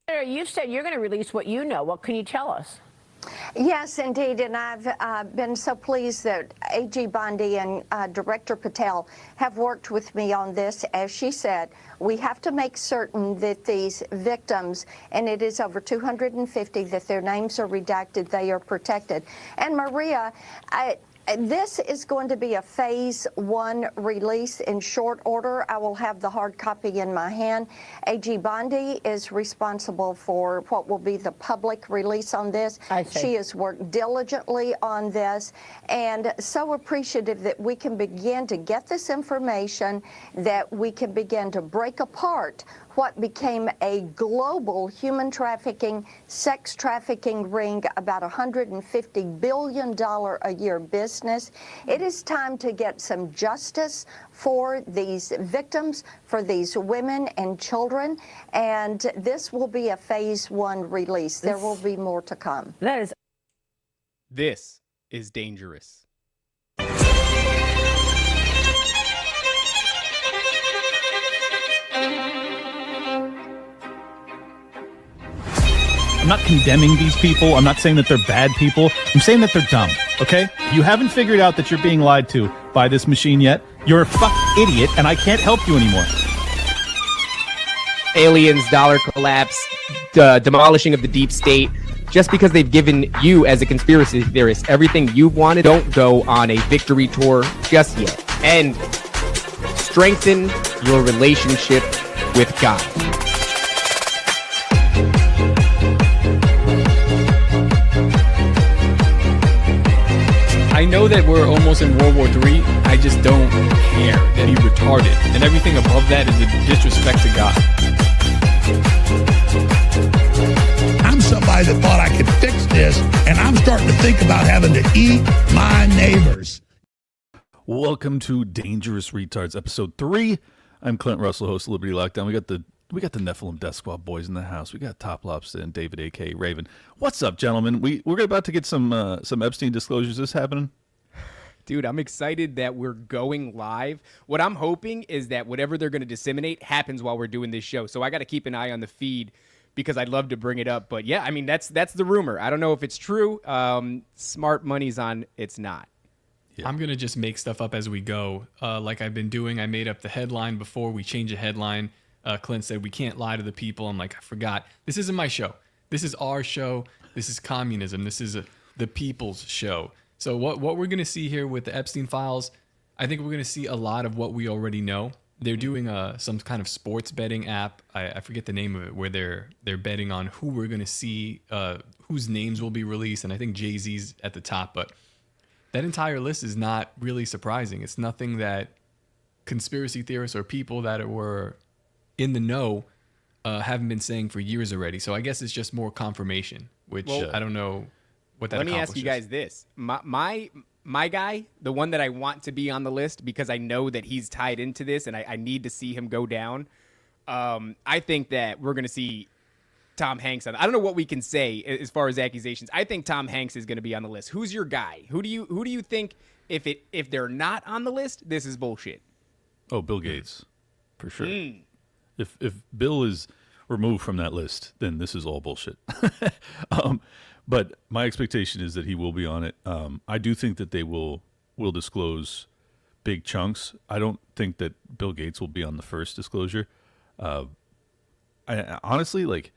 You said you're going to release what you know. What can you tell us? Yes, indeed, and I've been so pleased that A.G. Bondi and Director Patel have worked with me on this. As she said, we have to make certain that these victims, and it is over 250, that their names are redacted, they are protected. And Maria, this is going to be a phase 1 release in short order. I will have the hard copy in my hand. A.G. Bondi is responsible for what will be the public release on this. She has worked diligently on this, and so appreciative that we can begin to get this information, that we can begin to break apart what became a global human trafficking, sex trafficking ring, about $150 billion a year business. It is time to get some justice for these victims, for these women and children, and this will be a phase 1 release. There will be more to come. This is dangerous. I'm not condemning these people. I'm not saying that they're bad people. I'm saying that they're dumb, okay? You haven't figured out that you're being lied to by this machine yet. You're a fucking idiot, and I can't help you anymore. Aliens, dollar collapse, demolishing of the deep state. Just because they've given you, as a conspiracy theorist, everything you've wanted, don't go on a victory tour just yet. And strengthen your relationship with God. I know that we're almost in World War III. I just don't care that he's retarded. And everything above that is a disrespect to God. I'm somebody that thought I could fix this, and I'm starting to think about having to eat my neighbors. Welcome to Dangerous Retards, episode 3. I'm Clint Russell, host of Liberty Lockdown. We got the Nephilim Death Squad boys in the house. We got TOPLOBSTA and David, a.k.a. Raven. What's up, gentlemen? We're about to get some Epstein disclosures. Is this happening? Dude, I'm excited that we're going live. What I'm hoping is that whatever they're going to disseminate happens while we're doing this show. So I got to keep an eye on the feed because I'd love to bring it up. But yeah, I mean, that's the rumor. I don't know if it's true. Smart money's on it's not. Yeah. I'm going to just make stuff up as we go. Like I've been doing, I made up the headline before we change the headline. Clint said, we can't lie to the people. I'm like, I forgot. This isn't my show. This is our show. This is communism. This is the people's show. So what we're going to see here with the Epstein files, I think we're going to see a lot of what we already know. They're doing some kind of sports betting app. I forget the name of it, where they're betting on who we're going to see, whose names will be released. And I think Jay-Z's at the top. But that entire list is not really surprising. It's nothing that conspiracy theorists or people that were in the know haven't been saying for years already. So I guess it's just more confirmation, which I don't know what that accomplishes. Let me ask you guys this. My guy, the one that I want to be on the list because I know that he's tied into this and I need to see him go down. I think that we're going to see Tom Hanks. I don't know what we can say as far as accusations. I think Tom Hanks is going to be on the list. Who's your guy? Who do you think if they're not on the list, this is bullshit? Oh, Bill Gates, for sure. If Bill is removed from that list, then this is all bullshit. But my expectation is that he will be on it. I do think that they will disclose big chunks. I don't think that Bill Gates will be on the first disclosure. I honestly, like,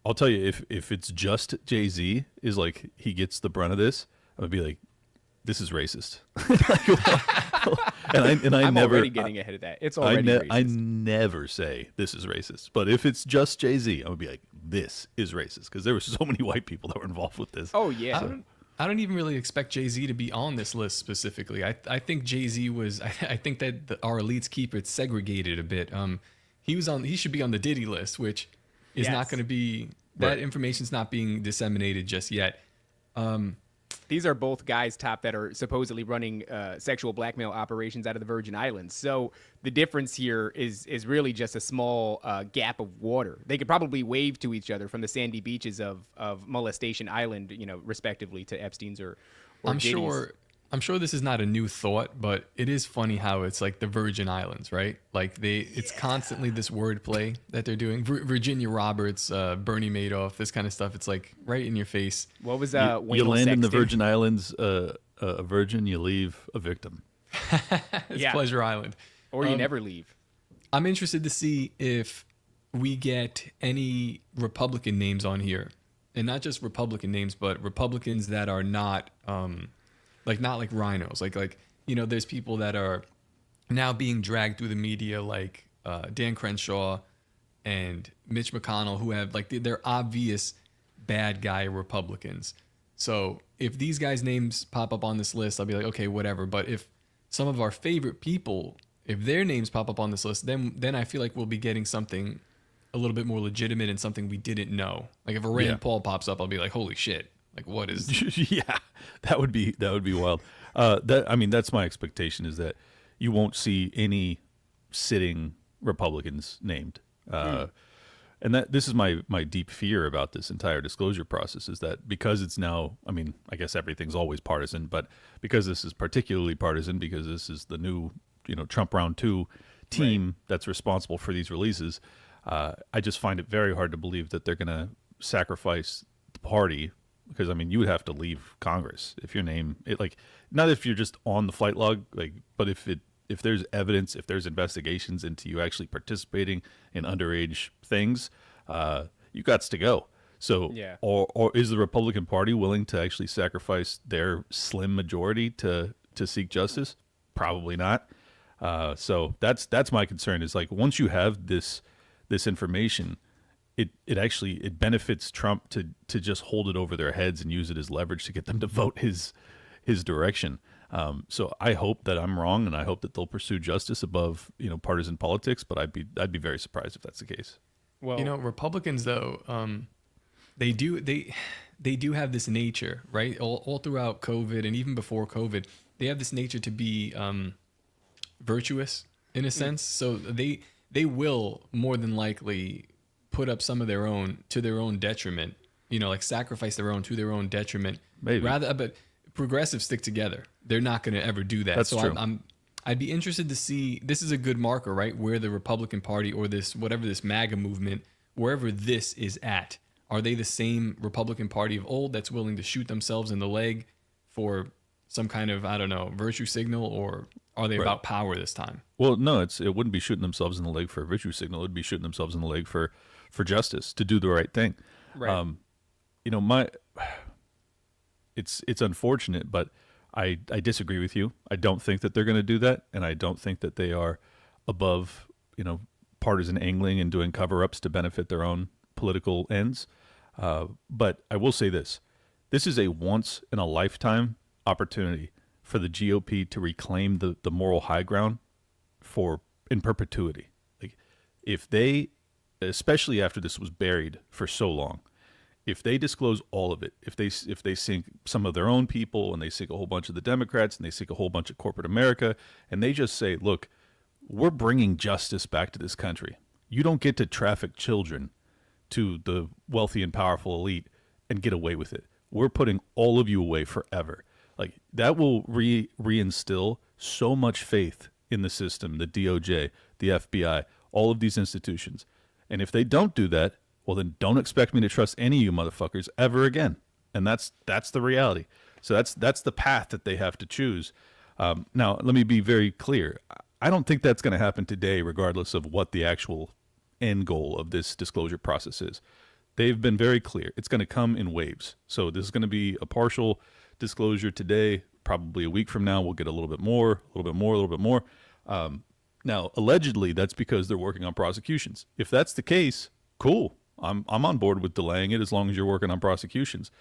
I'll tell you, if it's just Jay-Z is like he gets the brunt of this, I would be like, this is racist. I'm never, already getting ahead of that. It's already racist. I never say this is racist. But if it's just Jay-Z, I would be like, this is racist. Because there were so many white people that were involved with this. Oh, yeah. I don't even really expect Jay-Z to be on this list specifically. I think Jay-Z was... I think that our elites keep it segregated a bit. He should be on the Diddy list, which is not going to be... That information's not being disseminated just yet. These are both guys, Top, that are supposedly running sexual blackmail operations out of the Virgin Islands. So the difference here is really just a small gap of water. They could probably wave to each other from the sandy beaches of Molestation Island, respectively to Epstein's or I'm Diddy's. sure I'm sure this is not a new thought, but it is funny how it's like the Virgin Islands, right? Like it's constantly this wordplay that they're doing. Virginia Roberts, Bernie Madoff, this kind of stuff. It's like right in your face. What was You Wayne land in the Sexton? Virgin Islands a virgin, you leave a victim. It's Yeah. Pleasure Island. Or you never leave. I'm interested to see if we get any Republican names on here, and not just Republican names, but Republicans that are not not like rhinos. Like there's people that are now being dragged through the media, like Dan Crenshaw and Mitch McConnell, who have like they're obvious bad guy Republicans. So if these guys' names pop up on this list, I'll be like, okay, whatever. But if some of our favorite people, if their names pop up on this list, then I feel like we'll be getting something a little bit more legitimate and something we didn't know. Like if a Rand Paul pops up, I'll be like, holy shit. Like what is Yeah, that would be wild. That's my expectation, is that you won't see any sitting Republicans named. And that this is my deep fear about this entire disclosure process, is that because it's now, I guess everything's always partisan, but because this is particularly partisan, because this is the new, Trump round 2 team that's responsible for these releases, I just find it very hard to believe that they're going to sacrifice the party, because you would have to leave Congress if your name not if you're just on the flight log, but if there's evidence, if there's investigations into you actually participating in underage things, you got to go. So, or is the Republican Party willing to actually sacrifice their slim majority to seek justice? Probably not. So that's my concern, is like once you have this information, it benefits Trump to just hold it over their heads and use it as leverage to get them to vote his direction. So I hope that I'm wrong, and I hope that they'll pursue justice above partisan politics. But I'd be very surprised if that's the case. Well, Republicans though, they do have this nature, right? All throughout COVID and even before COVID, they have this nature to be virtuous in a sense. So they will more than likely put up some of their own to their own detriment, like sacrifice their own to their own detriment. Maybe. But progressives stick together. They're not going to ever do that. That's so true. I'd be interested to see, this is a good marker, right? Where the Republican Party or this MAGA movement, wherever this is at, are they the same Republican Party of old that's willing to shoot themselves in the leg for some kind of, I don't know, virtue signal, or are they about power this time? Well, no, it wouldn't be shooting themselves in the leg for a virtue signal. It would be shooting themselves in the leg for justice, to do the right thing. right. It's unfortunate, but I disagree with you. I don't think that they're going to do that, and I don't think that they are above partisan angling and doing cover-ups to benefit their own political ends. But I will say this: this is a once-in-a-lifetime opportunity for the GOP to reclaim the moral high ground in perpetuity. Like, if they, especially after this was buried for so long, if they disclose all of it, if they sink some of their own people, and they sink a whole bunch of the Democrats, and they sink a whole bunch of corporate America, and they just say, look, we're bringing justice back to this country. You don't get to traffic children to the wealthy and powerful elite and get away with it. We're putting all of you away forever. Like, that will reinstill so much faith in the system, the DOJ, the FBI, all of these institutions. And if they don't do that, well, then don't expect me to trust any of you motherfuckers ever again. And that's the reality. So that's the path that they have to choose. Now, let me be very clear. I don't think that's going to happen today, regardless of what the actual end goal of this disclosure process is. They've been very clear. It's going to come in waves. So this is going to be a partial disclosure today. Probably a week from now, we'll get a little bit more, a little bit more, a little bit more. Now, allegedly, that's because they're working on prosecutions. If that's the case, cool. I'm on board with delaying it as long as you're working on prosecutions.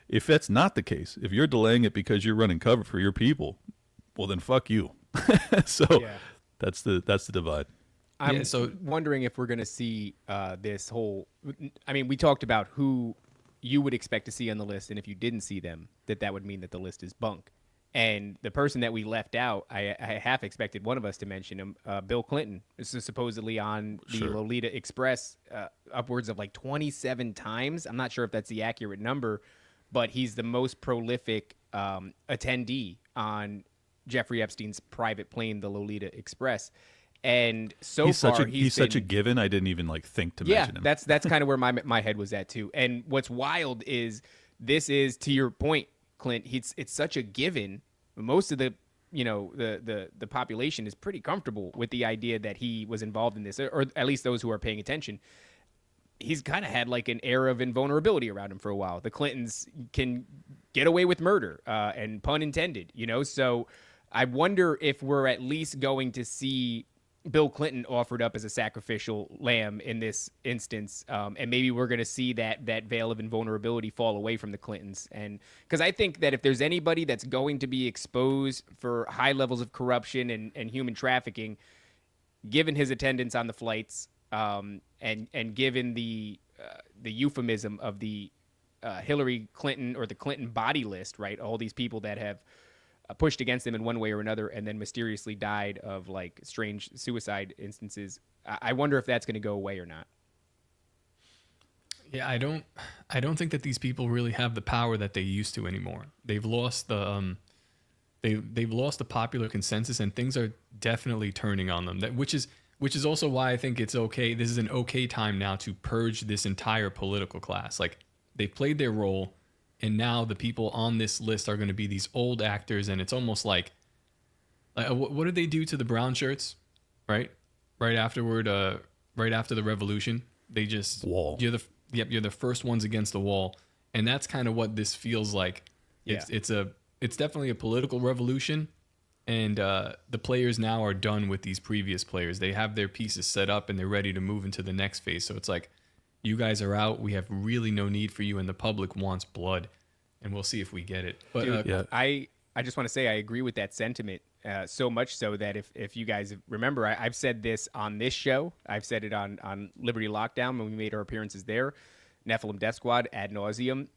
If that's not the case, if you're delaying it because you're running cover for your people, well, then fuck you. So that's the divide. I'm wondering if we're going to see this whole. I mean, we talked about who you would expect to see on the list, and if you didn't see them, that would mean that the list is bunk. And the person that we left out, I half expected one of us to mention him, Bill Clinton. This is supposedly on the Lolita Express upwards of like 27 times. I'm not sure if that's the accurate number, but he's the most prolific attendee on Jeffrey Epstein's private plane, the Lolita Express. And so he's far, he's such a given. I didn't even like think to mention him. That's kind of where my head was at too. And what's wild is this is, to your point, Clint. It's such a given. Most of the the population is pretty comfortable with the idea that he was involved in this, or at least those who are paying attention. He's kind of had like an air of invulnerability around him for a while. The Clintons can get away with murder, and pun intended. So I wonder if we're at least going to see Bill Clinton offered up as a sacrificial lamb in this instance, and maybe we're going to see that veil of invulnerability fall away from the Clintons. And because I think that if there's anybody that's going to be exposed for high levels of corruption and human trafficking, given his attendance on the flights, and given the euphemism of the Hillary Clinton or the Clinton body list, right? All these people that have pushed against them in one way or another and then mysteriously died of like strange suicide instances. I wonder if that's going to go away or not. Yeah, I don't think that these people really have the power that they used to anymore. They've lost the they've lost the popular consensus, and things are definitely turning on them. Which is also why I think it's okay. This is an okay time now to purge this entire political class. Like, they've played their role, and now the people on this list are going to be these old actors, and it's almost like what did they do to the brown shirts, right? Right afterward, right after the revolution, they just wall. You're the first ones against the wall, and that's kind of what this feels like. It's definitely a political revolution, and the players now are done with these previous players. They have their pieces set up, and they're ready to move into the next phase. So it's like, you guys are out. We have really no need for you, and the public wants blood, and we'll see if we get it. But Dude, I just want to say I agree with that sentiment, so much so that if you guys remember, I've said this on this show. I've said it on Liberty Lockdown when we made our appearances there, Nephilim Death Squad, ad nauseum.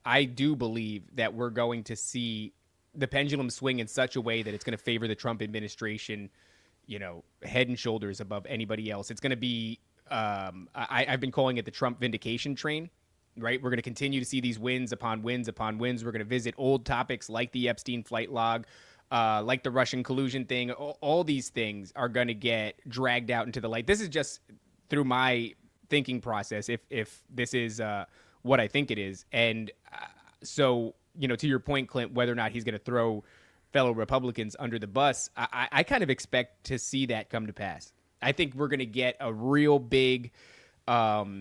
I do believe that we're going to see the pendulum swing in such a way that it's going to favor the Trump administration, head and shoulders above anybody else. It's going to be I've been calling it the Trump vindication train, right? We're going to continue to see these wins upon wins upon wins. We're going to visit old topics like the Epstein flight log, like the Russian collusion thing. All these things are going to get dragged out into the light. This is just through my thinking process, if this is what I think it is. And so, to your point, Clint, whether or not he's going to throw fellow Republicans under the bus, I kind of expect to see that come to pass. I think we're going to get a real big, what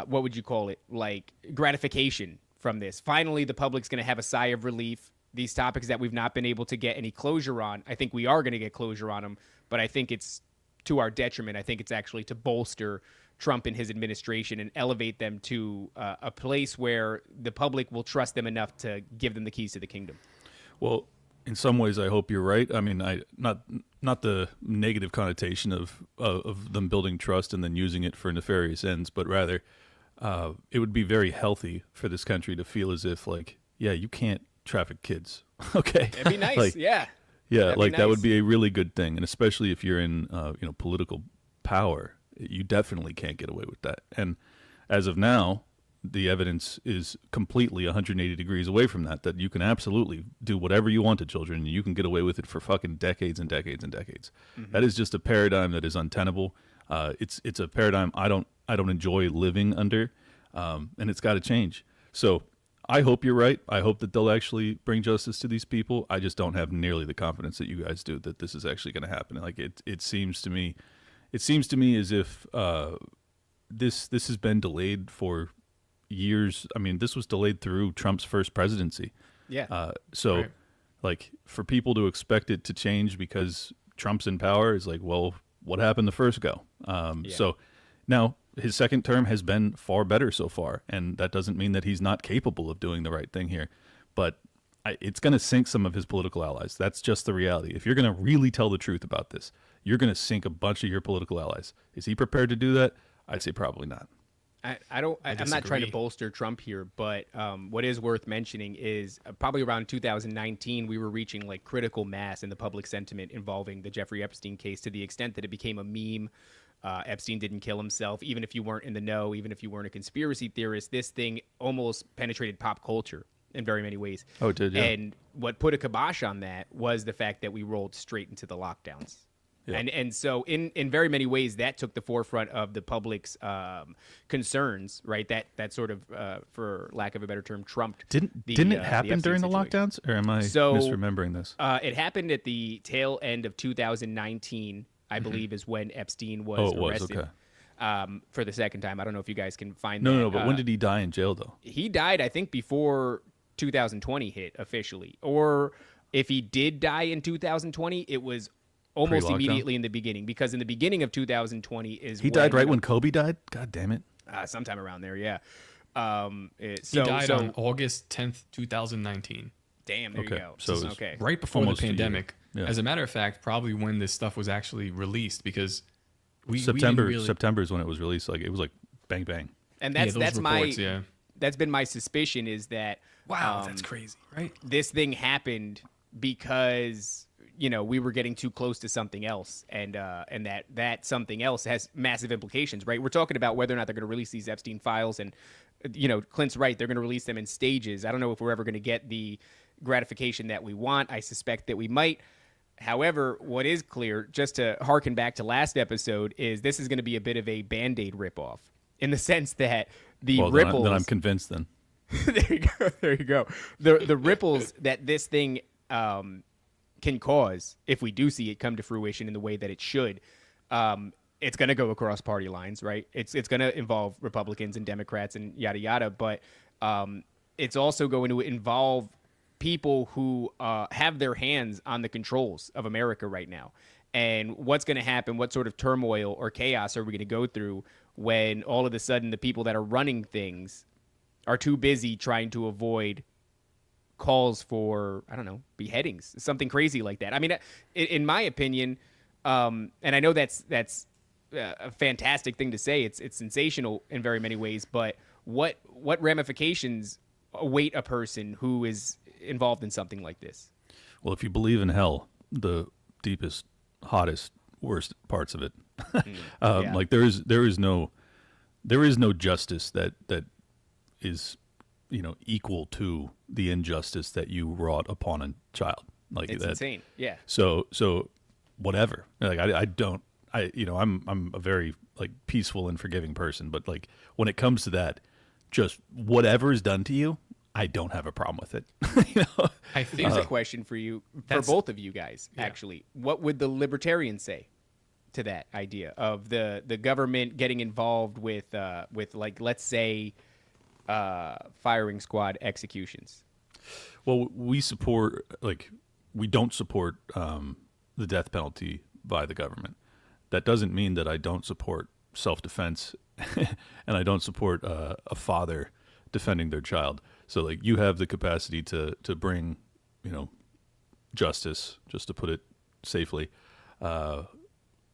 would you call it, like gratification from this. Finally, the public's going to have a sigh of relief. These topics that we've not been able to get any closure on, I think we are going to get closure on them, but I think it's to our detriment. I think it's actually to bolster Trump and his administration and elevate them to a place where the public will trust them enough to give them the keys to the kingdom. Well, in some ways, I hope you're right. I mean, not the negative connotation of them building trust and then using it for nefarious ends, but rather it would be very healthy for this country to feel as if, like, yeah, you can't traffic kids. Okay, it'd be nice. Yeah, like nice. That would be a really good thing, and especially if you're in political power, you definitely can't get away with that. And as of now, the evidence is completely 180 degrees away from that you can absolutely do whatever you want to children, and you can get away with it for fucking decades and decades and decades. Mm-hmm. That is just a paradigm that is untenable. It's a paradigm I don't enjoy living under, and it's got to change. So I hope you're right. I hope that they'll actually bring justice to these people. I just don't have nearly the confidence that you guys do that this is actually going to happen. Like it seems to me as if this has been delayed for years. I mean, this was delayed through Trump's first presidency. Yeah. So, right. Like, for people to expect it to change because Trump's in power is like, well, what happened the first go? So now his second term has been far better so far, and that doesn't mean that he's not capable of doing the right thing here. But it's going to sink some of his political allies. That's just the reality. If you're going to really tell the truth about this, you're going to sink a bunch of your political allies. Is he prepared to do that? I'd say probably not. I'm not trying to bolster Trump here, but what is worth mentioning is probably around 2019, we were reaching like critical mass in the public sentiment involving the Jeffrey Epstein case, to the extent that it became a meme. Epstein didn't kill himself. Even if you weren't in the know, even if you weren't a conspiracy theorist, this thing almost penetrated pop culture. in very many ways. Oh, it did, yeah. And what put a kibosh on that was the fact that we rolled straight into the lockdowns. Yeah. And so in very many ways that took the forefront of the public's concerns, right? That sort of, for lack of a better term, trumped. Didn't it happen Epstein during the situation. lockdowns, or am I So, misremembering this? It happened at the tail end of 2019, I believe, is when Epstein was arrested. Okay. For the second time. I don't know if you guys can find No, that. no, but when did he die in jail, though? He died, I think, before 2020 hit officially. Or if he did die in 2020, it was almost Pre-lockdown? immediately in the beginning, because in the beginning of 2020 is He died right when Kobe died? God damn it. sometime around there, yeah. He died on August 10th, 2019. Damn, there Okay, you go. so it was okay. Right before the Almost a year. pandemic. Yeah. As a matter of fact, probably when this stuff was actually released, because we didn't September really, September is when it was released. Like, it was like bang bang. And yeah, that's those that's reports, my yeah. that's been my suspicion, is that Wow, that's crazy, right? this thing happened because we were getting too close to something else, and that something else has massive implications, right? We're talking about whether or not they're going to release these Epstein files, and Clint's right, they're going to release them in stages. I don't know if we're ever going to get the gratification that we want. I suspect that we might. However, what is clear, just to harken back to last episode, is this is going to be a bit of a Band-Aid ripoff, in the sense that the Well, ripples. then I'm convinced then. There you go. There you go. The ripples that this thing can cause, if we do see it come to fruition in the way that it should, it's going to go across party lines, right? It's going to involve Republicans and Democrats and yada yada, but it's also going to involve people who have their hands on the controls of America right now. And what's going to happen? What sort of turmoil or chaos are we going to go through when all of a sudden the people that are running things are too busy trying to avoid calls for, I don't know, beheadings, something crazy like that? I mean, in my opinion, and I know that's a fantastic thing to say. It's sensational in very many ways, but what ramifications await a person who is involved in something like this? Well, if you believe in hell, the deepest, hottest, worst parts of it, Yeah. like there is no justice that is equal to the injustice that you wrought upon a child. Like, It's that. insane. Yeah. So whatever. Like, I'm a very like peaceful and forgiving person, but like when it comes to that, just whatever is done to you, I don't have a problem with it. I think Here's a question for you, for That's- both of you guys, actually. What would the libertarians say to that idea of the government getting involved with like, let's say, firing squad executions? Well, we don't support the death penalty by the government. That doesn't mean that I don't support self-defense and I don't support a father defending their child. So like, you have the capacity to bring, justice, just to put it safely.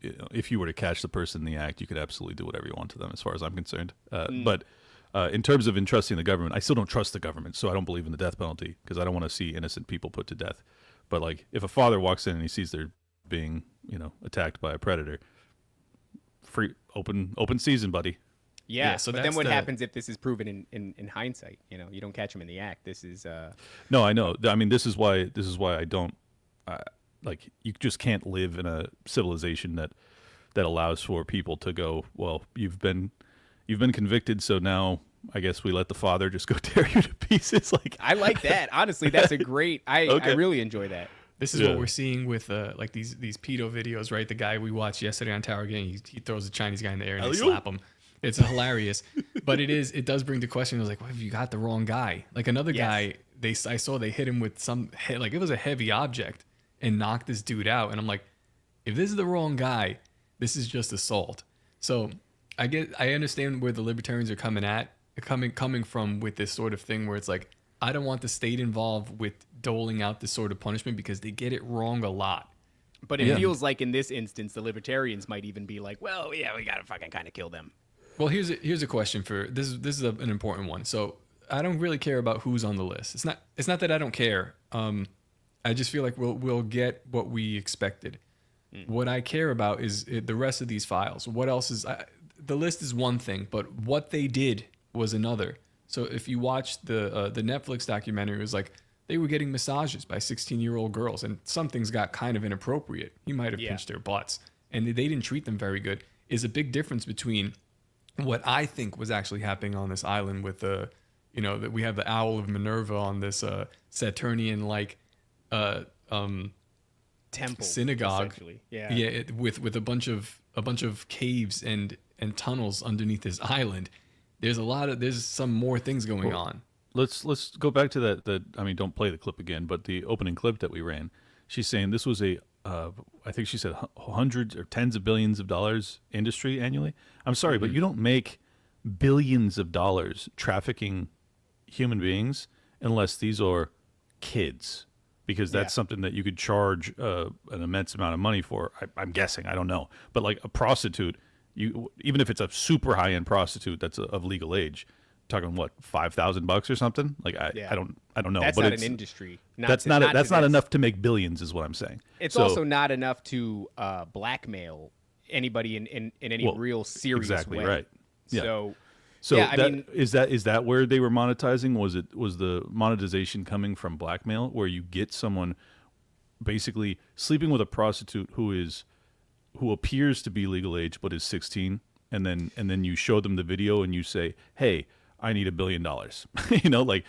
If you were to catch the person in the act, you could absolutely do whatever you want to them, as far as I'm concerned. But in terms of entrusting the government, I still don't trust the government, so I don't believe in the death penalty, because I don't want to see innocent people put to death. But like, if a father walks in and he sees they're being, attacked by a predator, free open season, buddy. Yeah, so but then that's what the- happens if this is proven in hindsight? You don't catch him in the act. This is No, I know. I mean, this is why I don't like. You just can't live in a civilization that allows for people to go, well, you've been convicted, so now I guess we let the father just go tear you to pieces. Like, I like that. Honestly, that's a great. I Okay. really enjoy that. This is Yeah. what we're seeing with like these pedo videos, right? The guy we watched yesterday on Tower Gang, he throws a Chinese guy in the air and they Alley-oop. slap him. It's hilarious, but it does bring the question. I was like, what if you got the wrong guy? Like another Yes. guy, I saw they hit him with like it was a heavy object and knocked this dude out. And I'm like, if this is the wrong guy, this is just assault. So I understand where the libertarians are coming from with this sort of thing where it's like, I don't want the state involved with doling out this sort of punishment because they get it wrong a lot. But it Yeah. feels like in this instance, the libertarians might even be like, well, yeah, we gotta fucking kind of kill them. Well, here's a question for this is an important one. So I don't really care about who's on the list. It's not that I don't care. I just feel like we'll get what we expected. What I care about is the rest of these files. What else is the list is one thing, but what they did was another. So if you watch the Netflix documentary, it was like they were getting massages by 16-year-old girls, and some things got kind of inappropriate. He might have pinched their butts, and they didn't treat them very good. Is a big difference between what I think was actually happening on this island with the, that we have the Owl of Minerva on this Saturnian-like Temple synagogue, essentially. with a bunch of caves and tunnels underneath this island. There's some more things going on. Let's go back to that. I mean, don't play the clip again, but the opening clip that we ran. She's saying this was I think she said hundreds or tens of billions of dollars industry annually. I'm sorry, but you don't make billions of dollars trafficking human beings unless these are kids, because that's something that you could charge an immense amount of money for. I'm guessing, I don't know, but like a prostitute, even if it's a super high end prostitute that's of legal age, talking what, $5,000 or something? Like I don't know. That's but not it's an industry. That's not enough to make billions, is what I'm saying. It's also not enough to blackmail anybody in any real serious exactly way. Right. Yeah. So I mean, is that where they were monetizing? Was the monetization coming from blackmail, where you get someone basically sleeping with a prostitute who appears to be legal age but is 16, and then you show them the video and you say, "Hey, I need $1 billion." Like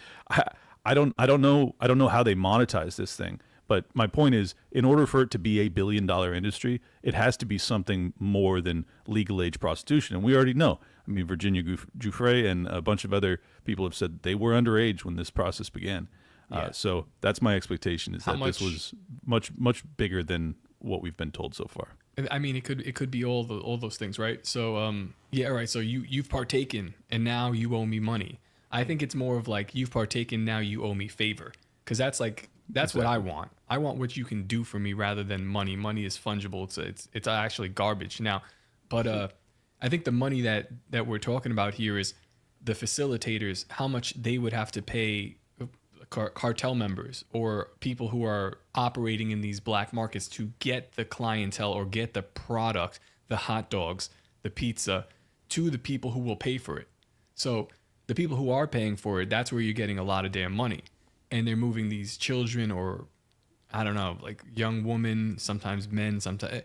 I don't know how they monetize this thing. But my point is, in order for it to be $1 billion industry, it has to be something more than legal age prostitution. And we already know. I mean, Virginia Giuffre and a bunch of other people have said they were underage when this process began. So that's my expectation, is that this was much bigger than what we've been told so far. I mean, it could be all those things, right? So right. So you've partaken, and now you owe me money. I think it's more of like, you've partaken, now you owe me favor, because that's what I want. I want what you can do for me rather than money. Money is fungible. It's actually garbage now. But I think the money that we're talking about here is the facilitators, how much they would have to pay cartel members or people who are operating in these black markets to get the clientele or get the product, the hot dogs, the pizza, to the people who will pay for it. So the people who are paying for it, that's where you're getting a lot of damn money. And they're moving these children, or I don't know, like young women, sometimes men, sometimes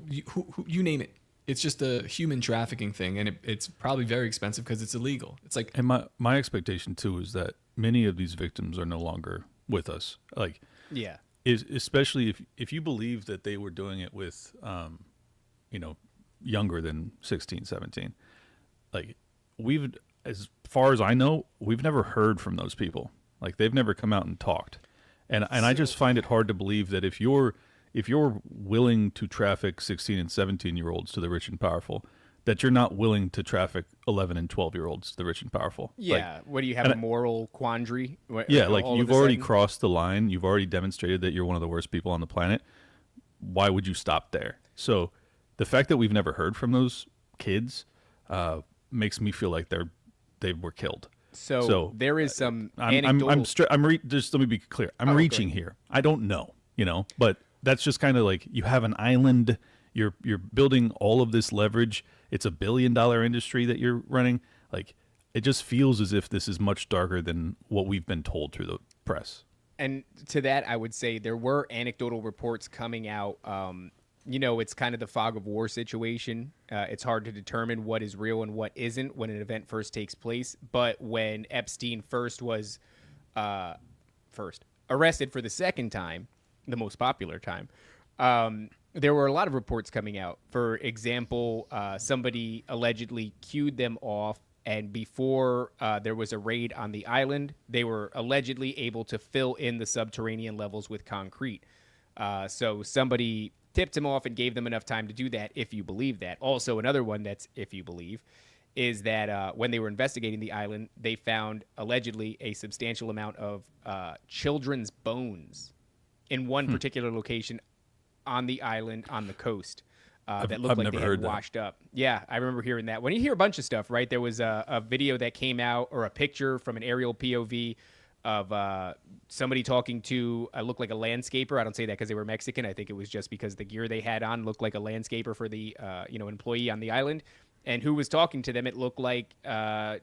you name it. It's just a human trafficking thing, and it's probably very expensive because it's illegal. It's like, and my expectation too is that many of these victims are no longer with us. Like, especially if you believe that they were doing it with, younger than 16, 17. Like, as far as I know, we've never heard from those people. Like, they've never come out and talked. And I just find it hard to believe that if you're willing to traffic 16 and 17-year-olds to the rich and powerful, that you're not willing to traffic 11 and 12-year-olds to the rich and powerful. Yeah. What do you have, a moral quandary? Yeah, like, you've already crossed the line. You've already demonstrated that you're one of the worst people on the planet. Why would you stop there? So the fact that we've never heard from those kids makes me feel like they were killed. So there is some anecdotal... just let me be clear. I'm reaching here. I don't know, but that's just kind of like, you have an island, you're building all of this leverage. It's $1 billion industry that you're running. Like, it just feels as if this is much darker than what we've been told through the press. And to that, I would say there were anecdotal reports coming out. It's kind of the fog of war situation. It's hard to determine what is real and what isn't when an event first takes place. But when Epstein first was arrested for the second time, the most popular time, there were a lot of reports coming out. For example, somebody allegedly queued them off, and before there was a raid on the island, they were allegedly able to fill in the subterranean levels with concrete. So somebody tipped him off and gave them enough time to do that, if you believe that. Also, another one that's if you believe is that when they were investigating the island, they found allegedly a substantial amount of children's bones in one particular location on the island on the coast that looked like they had washed up. Yeah, I remember hearing that. When you hear a bunch of stuff, right, there was a video that came out, or a picture from an aerial POV of somebody talking to looked like a landscaper. I don't say that because they were Mexican. I think it was just because the gear they had on looked like a landscaper for the employee on the island. And who was talking to them, it looked like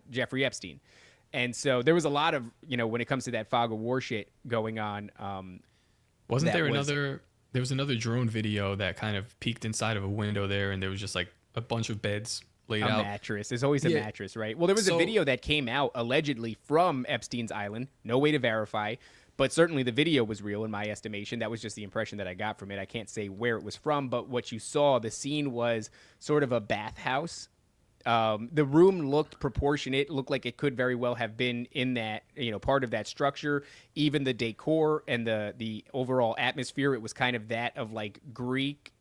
Jeffrey Epstein. And so there was a lot of, when it comes to that fog of war shit going on. Wasn't there there was another drone video that kind of peeked inside of a window there, and there was just like a bunch of beds laid a out. mattress. There's always a Yeah. mattress, right? Well, there was a video that came out allegedly from Epstein's Island. No way to verify, but certainly the video was real in my estimation. That was just the impression that I got from it. I can't say where it was from, but what you saw, the scene was sort of a bathhouse. The room looked proportionate, looked like it could very well have been in that, part of that structure. Even the decor and the overall atmosphere, it was kind of that of like Greek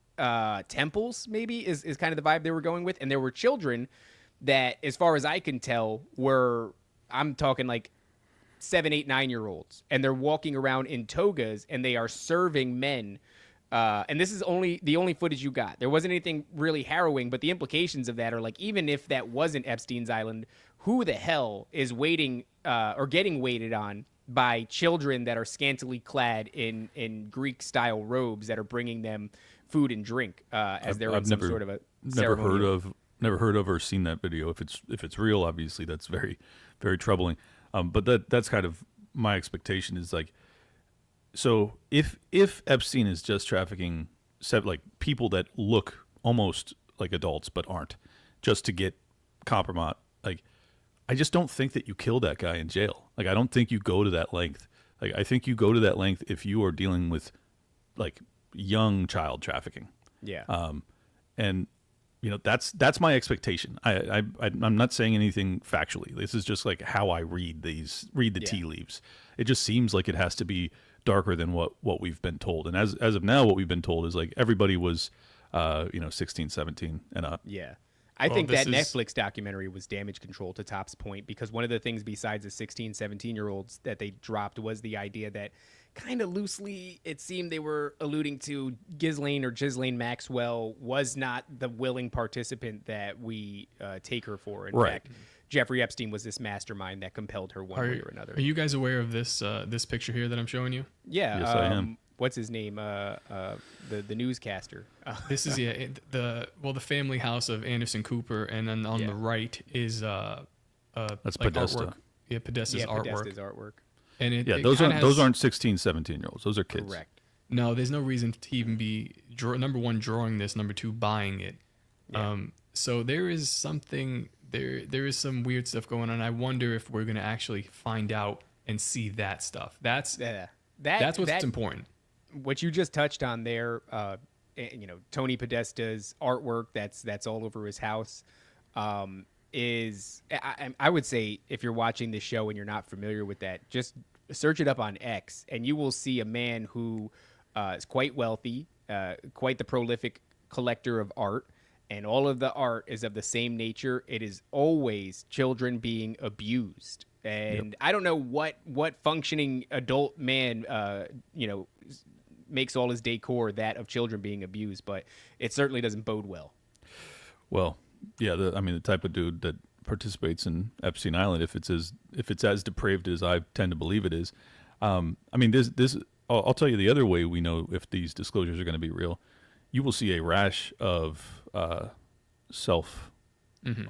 temples, maybe is kind of the vibe they were going with. And there were children that, as far as I can tell, I'm talking like 7, 8, 9-year-olds, and they're walking around in togas and they are serving men. And this is the only footage you got. There wasn't anything really harrowing, but the implications of that are like, even if that wasn't Epstein's Island, who the hell is waiting or getting waited on by children that are scantily clad in Greek-style robes that are bringing them food and drink as they're in some sort of a ceremony? Never heard of or seen that video. If it's real, obviously that's very, very troubling. But that's kind of my expectation is like, so if Epstein is just trafficking like people that look almost like adults but aren't, just to get compromise, like I just don't think that you kill that guy in jail. Like I don't think you go to that length. Like I think you go to that length if you are dealing with like young child trafficking. Yeah. And that's my expectation. I'm not saying anything factually. This is just like how I read the tea leaves. It just seems like it has to be darker than what we've been told. And as of now, what we've been told is like everybody was 16, 17 and up. Yeah. I think that Netflix documentary was damage control, to Top's point, because one of the things besides the 16, 17-year-olds that they dropped was the idea that kind of loosely it seemed they were alluding to Ghislaine Maxwell was not the willing participant that we take her for. In fact, Jeffrey Epstein was this mastermind that compelled her one way or another. Are you guys aware of this picture here that I'm showing you? Yeah. Yes, I am. What's his name? The newscaster. This is the family house of Anderson Cooper, and then on the right is that's like Podesta. Artwork. Yeah, Podesta's artwork. Podesta's artwork. And those aren't 16, 17-year-olds. Those are kids. Correct. No, there's no reason to even be number one drawing this, number two buying it. Yeah. So there is something there is some weird stuff going on. I wonder if we're gonna actually find out and see that stuff. That's what's important. What you just touched on there, Tony Podesta's artwork that's all over his house, is I would say if you're watching this show and you're not familiar with that, just search it up on X and you will see a man who is quite wealthy, quite the prolific collector of art, and all of the art is of the same nature. It is always children being abused. And I don't know what functioning adult man, makes all his decor that of children being abused, but it certainly doesn't bode well. Well, yeah, the type of dude that participates in Epstein Island, if it's as depraved as I tend to believe it is, I'll tell you the other way we know if these disclosures are going to be real. You will see a rash of self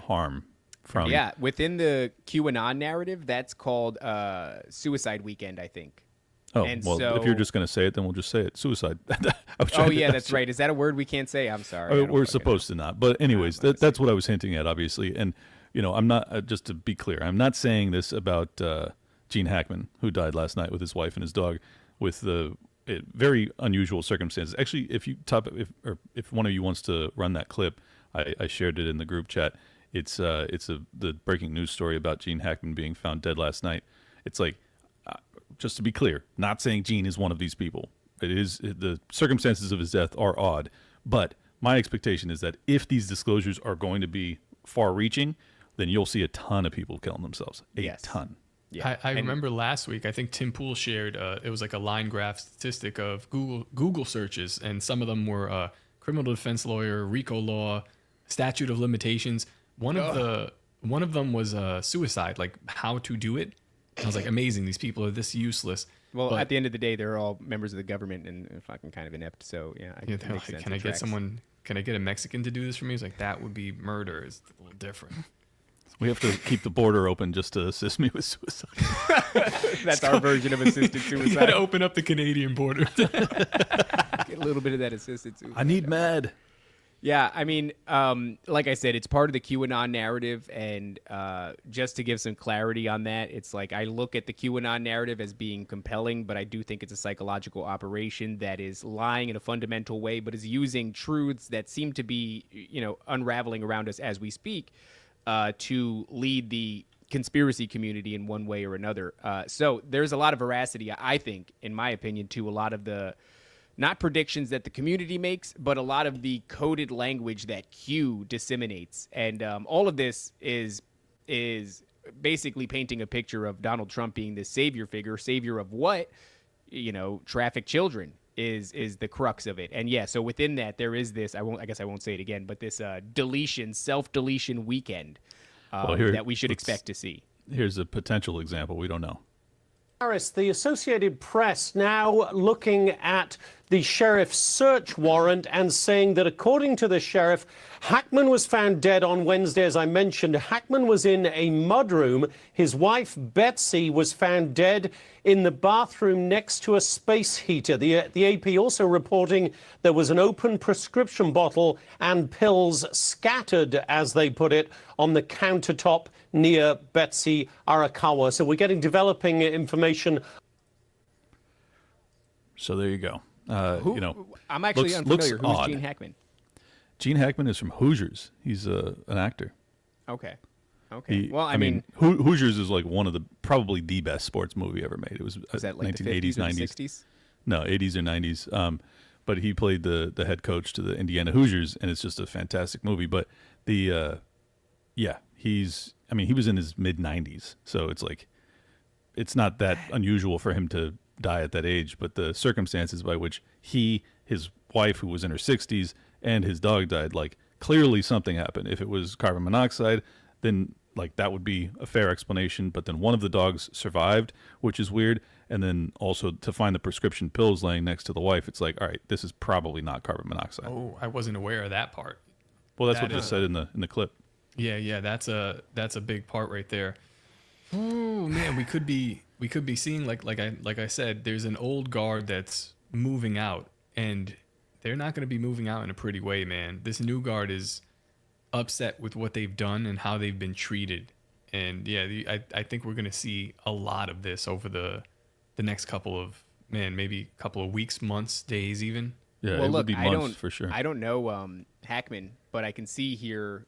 harm from within the QAnon narrative. That's called Suicide Weekend, I think. Oh, and well, if you're just going to say it, then we'll just say it. Suicide. That's right. Is that a word we can't say? I'm sorry. We're supposed to not. But anyways, that's what I was hinting at, obviously. And, I'm not, just to be clear, I'm not saying this about Gene Hackman, who died last night with his wife and his dog with the very unusual circumstances. Actually, if one of you wants to run that clip, I shared it in the group chat. It's the breaking news story about Gene Hackman being found dead last night. It's like, just to be clear, not saying Gene is one of these people. It is the circumstances of his death are odd, but my expectation is that if these disclosures are going to be far-reaching, then you'll see a ton of people killing themselves. A ton. Yeah. I remember last week, I think Tim Pool shared, it was like a line graph statistic of Google searches, and some of them were criminal defense lawyer, RICO law, statute of limitations. One of them was suicide, like how to do it. I was like, amazing, these people are this useless. Well, but at the end of the day, they're all members of the government and fucking kind of inept. So can I get a Mexican to do this for me? He's like, that would be murder. It's a little different. We have to keep the border open just to assist me with suicide. That's our version of assisted You got suicide. to open up the Canadian border. Get a little bit of that assisted suicide. I need med. Yeah, I mean, like I said, it's part of the QAnon narrative, and just to give some clarity on that, it's like I look at the QAnon narrative as being compelling, but I do think it's a psychological operation that is lying in a fundamental way, but is using truths that seem to be, unraveling around us as we speak, to lead the conspiracy community in one way or another. So there's a lot of veracity, I think, in my opinion, to a lot of the not predictions that the community makes, but a lot of the coded language that Q disseminates. And all of this is basically painting a picture of Donald Trump being this savior figure. Savior of what? Trafficked children is the crux of it. And yeah, so within that, there is this, I guess I won't say it again, but this self-deletion weekend that we should expect to see. Here's a potential example. We don't know. Harris, the Associated Press now looking at the sheriff's search warrant and saying that according to the sheriff, Hackman was found dead on Wednesday. As I mentioned, Hackman was in a mudroom. His wife, Betsy, was found dead in the bathroom next to a space heater. The AP also reporting there was an open prescription bottle and pills scattered, as they put it, on the countertop near Betsy Arakawa. So we're getting developing information. So there you go. I'm actually unfamiliar. Who's odd. Gene Hackman? Gene Hackman is from Hoosiers. He's an actor. Okay. Well, I mean, Hoosiers is like one of probably the best sports movie ever made. It was that like 1980s, the 50s or 90s. the 60s? No, 80s or 90s. But he played the head coach to the Indiana Hoosiers, and it's just a fantastic movie. But he was in his mid 90s, so it's like it's not that unusual for him to die at that age. But the circumstances by which his wife, who was in her 60s, and his dog died, like clearly something happened. If it was carbon monoxide, then like that would be a fair explanation. But then one of the dogs survived, which is weird. And then also to find the prescription pills laying next to the wife, it's like, all right, this is probably not carbon monoxide. Oh, I wasn't aware of that part. Well, that's what they said in the clip. Yeah, that's a big part right there. Oh man, we could be seeing like I said, there's an old guard that's moving out, and they're not going to be moving out in a pretty way, man. This new guard is upset with what they've done and how they've been treated, and yeah, I think we're going to see a lot of this over the next couple of maybe couple of weeks, months, days, even. Yeah, well, it look, would be months for sure. I don't know Hackman, but I can see here,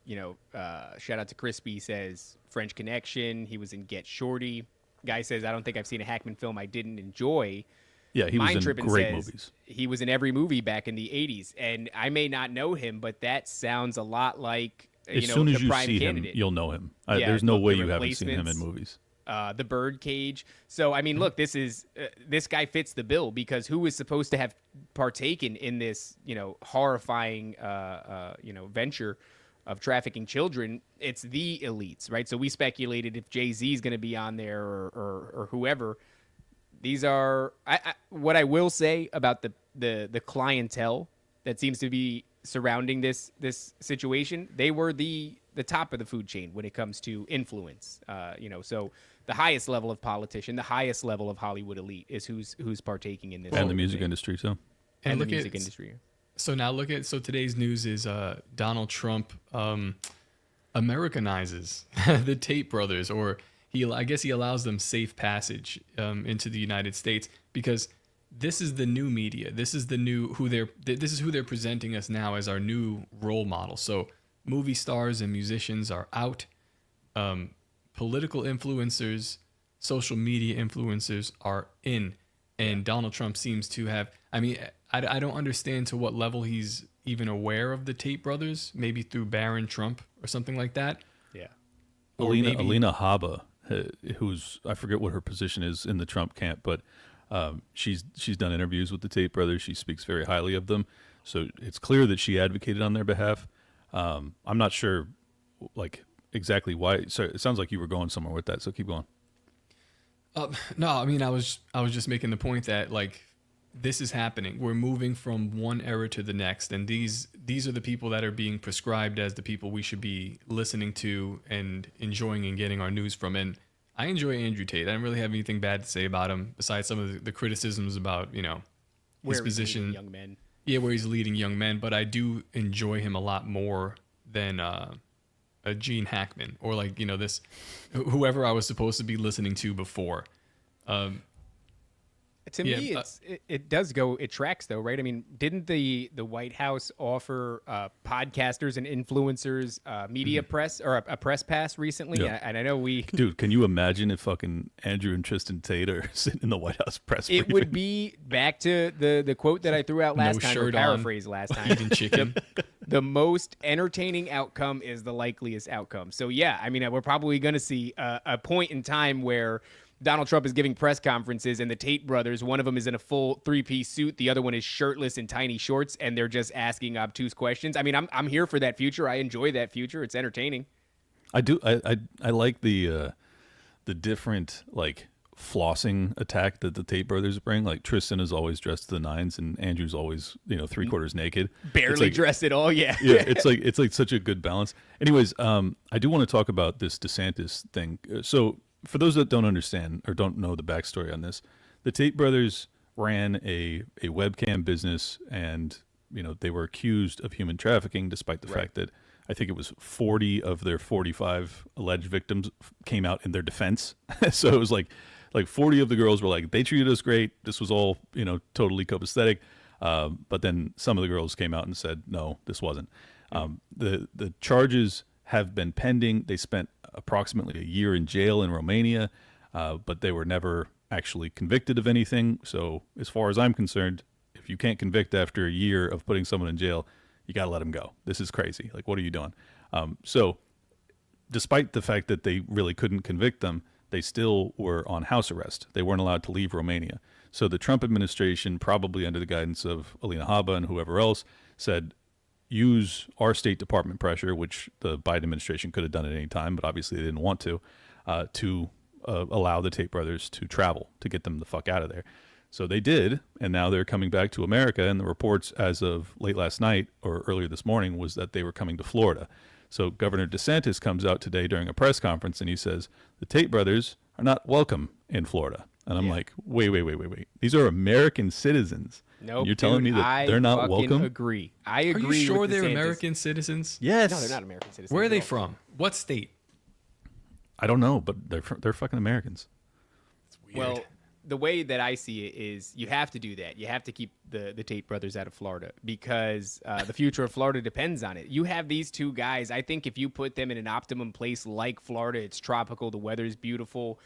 shout out to Crispy, says French Connection. He was in Get Shorty. Guy says, I don't think I've seen a Hackman film I didn't enjoy. Yeah, he was in great movies. He was in every movie back in the 80s. And I may not know him, but that sounds a lot like, as soon as the you prime see candidate. him, you'll know him. Yeah, there's no the way you haven't seen him in Replacements. movies. The Birdcage. So, I mean, look, this guy fits the bill, because who is supposed to have partaken in this, horrifying, venture of trafficking children? It's the elites, right? So we speculated if Jay-Z is going to be on there or whoever. These are what I will say about the clientele that seems to be surrounding this situation. They were the top of the food chain when it comes to influence. So the highest level of politician, the highest level of Hollywood elite is who's partaking in this. And the music industry, too. And the music industry. So now today's news is Donald Trump Americanizes the Tate brothers, or I guess he allows them safe passage into the United States, because this is the new media. This is this is who they're presenting us now as our new role model. So movie stars and musicians are out. Political influencers, social media influencers are in. And Donald Trump seems to have, I don't understand to what level he's even aware of the Tate brothers, maybe through Barron Trump or something like that. Yeah. Alina Habba, who's, I forget what her position is in the Trump camp, but she's done interviews with the Tate brothers. She speaks very highly of them. So it's clear that she advocated on their behalf. I'm not sure, exactly why. So it sounds like you were going somewhere with that, so keep going. No, I was just making the point that this is happening. We're moving from one era to the next, and these are the people that are being prescribed as the people we should be listening to and enjoying and getting our news from. And I enjoy Andrew Tate. I don't really have anything bad to say about him besides some of the criticisms about, you know, his Where position. young men. Yeah, where he's leading young men, but I do enjoy him a lot more than a Gene Hackman or like, you know, this whoever I was supposed to be listening to before. To me, it does go. It tracks though, right? I mean, didn't the White House offer podcasters and influencers media press or a press pass recently? Yeah. And I know Dude, can you imagine if fucking Andrew and Tristan Tate are sitting in the White House press it briefing? would be back to the quote that I threw out last time, or shirt on, paraphrase last time. eating chicken. The most entertaining outcome is the likeliest outcome. So yeah, I mean, we're probably going to see a point in time where Donald Trump is giving press conferences and the Tate brothers, one of them is in a full three-piece suit, the other one is shirtless in tiny shorts, and they're just asking obtuse questions. I mean, I'm here for that future. I enjoy that future. It's entertaining. I do. I like the different like flossing attack that the Tate brothers bring. Like Tristan is always dressed to the nines, and Andrew's always, you know, 3/4 naked, Barely dressed at all. Yeah. Yeah, it's like such a good balance. Anyways, I do want to talk about this DeSantis thing. So for those that don't understand or don't know the backstory on this, the Tate brothers ran a webcam business, and you know they were accused of human trafficking, despite the fact that I think it was 40 of their 45 alleged victims came out in their defense. So it was like 40 of the girls were like, they treated us great. This was all, you know, totally copacetic. But then some of the girls came out and said, no, this wasn't. The charges have been pending. They spent approximately a year in jail in Romania, but they were never actually convicted of anything. So as far as I'm concerned, if you can't convict after a year of putting someone in jail, you got to let them go. This is crazy. Like, what are you doing? So despite the fact that they really couldn't convict them, they still were on house arrest. They weren't allowed to leave Romania. So the Trump administration, probably under the guidance of Alina Habba and whoever else, said, use our State Department pressure, which the Biden administration could have done at any time, but obviously they didn't want to allow the Tate brothers to travel, to get them the fuck out of there. So they did, and now they're coming back to America, and the reports as of late last night or earlier this morning was that they were coming to Florida. So Governor DeSantis comes out today during a press conference, and he says, the Tate brothers are not welcome in Florida. And I'm like, wait. These are American citizens. Nope, you're telling me that they're not welcome? Agree. I agree. Are you sure with they're DeSantis. American citizens? Yes. No, they're not American citizens. Where are they at all. from? What state? I don't know, but they're fucking Americans. Well, the way that I see it is you have to do that. You have to keep the Tate brothers out of Florida because the future of Florida depends on it. You have these two guys. I think if you put them in an optimum place like Florida, it's tropical, the weather's beautiful.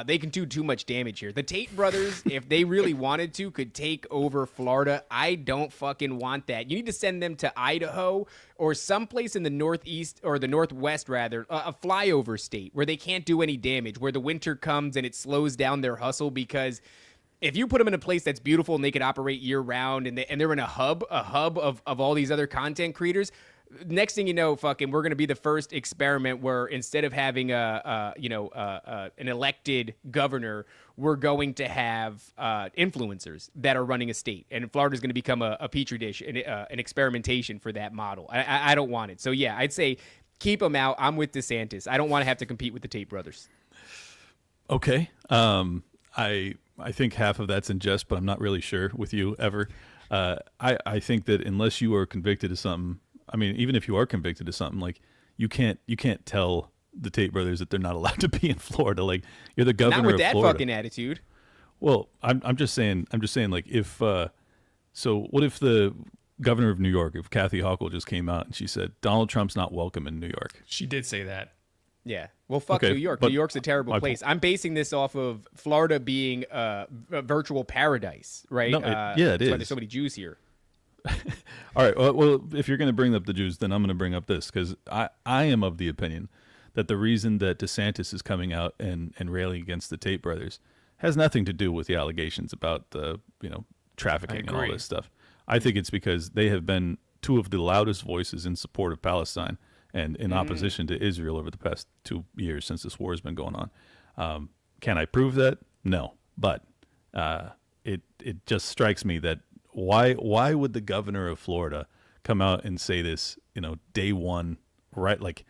They can do too much damage here. The Tate brothers, if they really wanted to, could take over Florida. I don't fucking want that. You need to send them to Idaho or someplace in the Northeast or the Northwest, rather, a flyover state where they can't do any damage, where the winter comes and it slows down their hustle. Because if you put them in a place that's beautiful and they can operate year round and they're in a hub of all these other content creators, next thing you know, fucking, we're gonna be the first experiment where instead of having an elected governor, we're going to have influencers that are running a state, and Florida's gonna become a petri dish, an experimentation for that model. I don't want it. So yeah, I'd say keep them out. I'm with DeSantis. I don't want to have to compete with the Tate brothers. Okay. I think half of that's in jest, but I'm not really sure with you ever. I think that unless you are convicted of something, I mean, even if you are convicted of something, like you can't tell the Tate brothers that they're not allowed to be in Florida. Like you're the governor Not with of that Florida. fucking attitude. Well, I'm just saying like if so what if the governor of New York, if Kathy Hochul just came out and she said Donald Trump's not welcome in New York? She did say that. Yeah. Well, fuck Okay, New York. but New York's a terrible place. I'm basing this off of Florida being a virtual paradise, right? No, it That's why is. there's so many Jews here. All right. Well, if you're going to bring up the Jews, then I'm going to bring up this because I am of the opinion that the reason that DeSantis is coming out and railing against the Tate brothers has nothing to do with the allegations about the trafficking and all this stuff. I think it's because they have been two of the loudest voices in support of Palestine and in opposition to Israel over the past 2 years since this war has been going on. Can I prove that? No, but it just strikes me that why would the governor of Florida come out and say this, day one, right? Like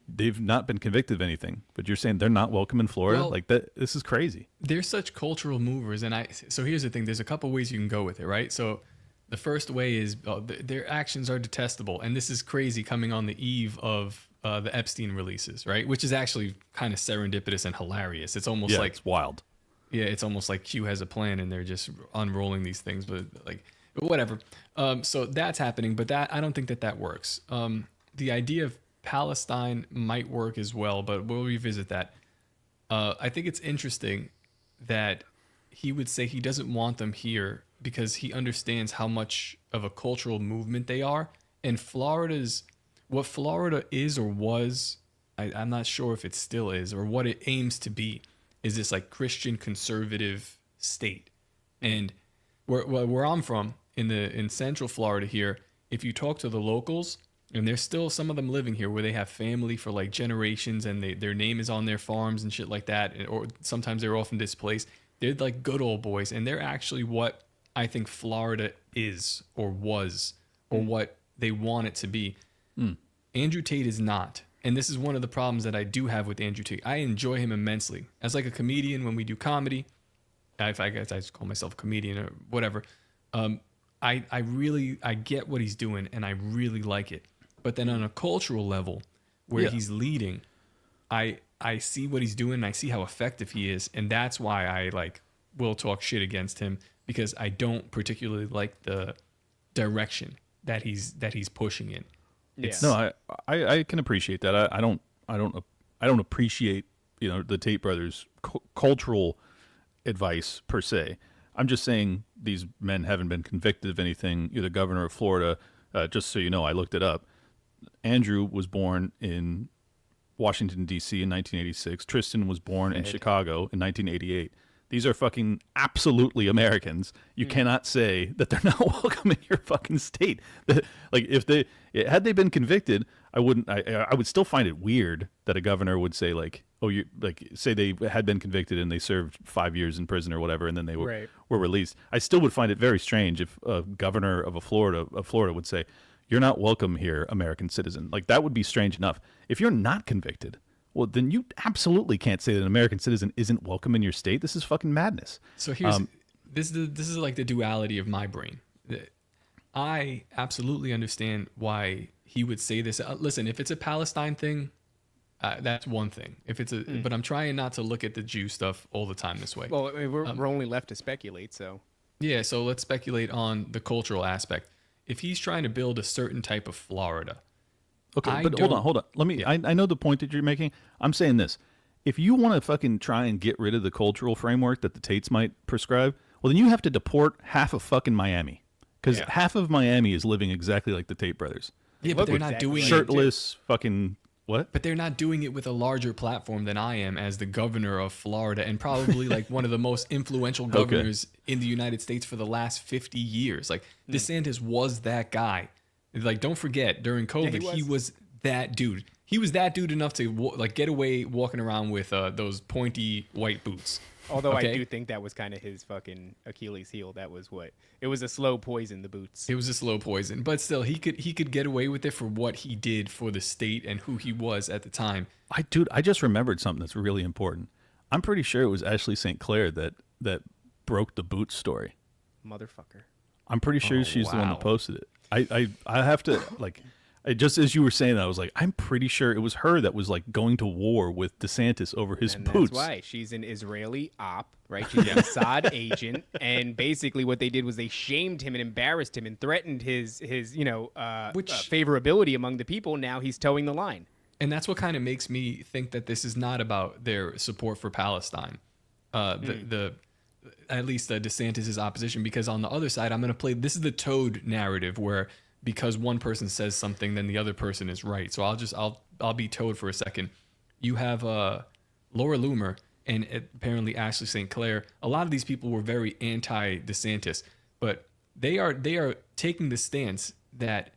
they've not been convicted of anything, but you're saying they're not welcome in Florida? Well, like that, this is crazy. They're such cultural movers. And so here's the thing, there's a couple ways you can go with it, right? So the first way is their actions are detestable. And this is crazy coming on the eve of the Epstein releases, right? Which is actually kind of serendipitous and hilarious. It's almost like it's wild. Yeah, it's almost like Q has a plan and they're just unrolling these things, but whatever. So that's happening, but I don't think that works. The idea of Palestine might work as well, but we'll revisit that. I think it's interesting that he would say he doesn't want them here because he understands how much of a cultural movement they are. And what Florida is or was, I'm not sure if it still is, or what it aims to be, is this like Christian conservative state. And where I'm from in Central Florida here, if you talk to the locals, and there's still some of them living here where they have family for like generations and their name is on their farms and shit like that, or sometimes they're often displaced. They're like good old boys, and they're actually what I think Florida is or was or what they want it to be. Andrew Tate is not. And this is one of the problems that I do have with Andrew Tate. I enjoy him immensely. As like a comedian, when we do comedy, if I guess I just call myself a comedian or whatever, I get what he's doing and I really like it. But then on a cultural level, where he's leading, I see what he's doing and I see how effective he is. And that's why I will talk shit against him, because I don't particularly like the direction that he's pushing in. No, I can appreciate that. I don't appreciate the Tate brothers' cultural advice per se. I'm just saying these men haven't been convicted of anything. You're the governor of Florida. Just so you know, I looked it up. Andrew was born in Washington, D.C. in 1986. Tristan was born in Chicago in 1988. These are fucking absolutely Americans. You cannot say that they're not welcome in your fucking state. Like had they been convicted, I would still find it weird that a governor would say say they had been convicted and they served 5 years in prison or whatever, and then they were released. I still would find it very strange if a governor of Florida would say, "You're not welcome here, American citizen." Like that would be strange enough. If you're not convicted, well, then you absolutely can't say that an American citizen isn't welcome in your state. This is fucking madness. So here's this is like the duality of my brain. I absolutely understand why he would say this. Listen, if it's a Palestine thing, that's one thing. If it's but I'm trying not to look at the Jew stuff all the time this way. Well, I mean, we're only left to speculate, so. Yeah, so let's speculate on the cultural aspect. If he's trying to build a certain type of Florida. Okay, but hold on. Let me. I know the point that you're making. I'm saying this: if you want to fucking try and get rid of the cultural framework that the Tates might prescribe, well, then you have to deport half of fucking Miami, because half of Miami is living exactly like the Tate brothers. Yeah, but they're not doing shirtless, fucking what? But they're not doing it with a larger platform than I am as the governor of Florida, and probably like one of the most influential governors in the United States for the last 50 years. Like DeSantis was that guy. Like, don't forget, during COVID, he was that dude. He was that dude enough to get away walking around with those pointy white boots. Although I do think that was kind of his fucking Achilles heel. That was it was a slow poison, the boots. It was a slow poison, but still, he could get away with it for what he did for the state and who he was at the time. I just remembered something that's really important. I'm pretty sure it was Ashley St. Clair that broke the boots story. Motherfucker. I'm pretty sure she's the one that posted it. I have to just as you were saying that, I was like, I'm pretty sure it was her that was like going to war with DeSantis over his boots. That's why she's an Israeli op, right? She's an Assad agent, and basically what they did was they shamed him and embarrassed him and threatened his favorability among the people. Now he's towing the line, and that's what kind of makes me think that this is not about their support for Palestine. At least DeSantis' opposition, because on the other side, I'm going to play, this is the Toad narrative where because one person says something, then the other person is right. So I'll be Toad for a second. You have Laura Loomer and apparently Ashley St. Clair. A lot of these people were very anti-DeSantis, but they are taking the stance that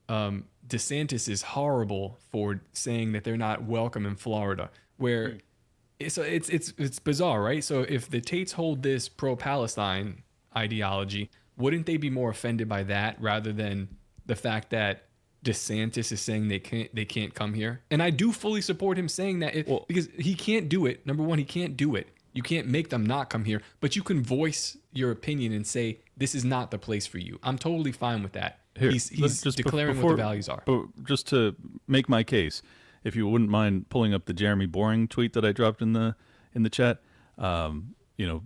DeSantis is horrible for saying that they're not welcome in Florida, where So it's bizarre, right? So if the Tates hold this pro-Palestine ideology, wouldn't they be more offended by that rather than the fact that DeSantis is saying they can't come here? And I do fully support him saying that because he can't do it. Number one, he can't do it. You can't make them not come here, but you can voice your opinion and say this is not the place for you. I'm totally fine with that. Here, He's just declaring what the values are. Just to make my case, if you wouldn't mind pulling up the Jeremy Boring tweet that I dropped in the chat,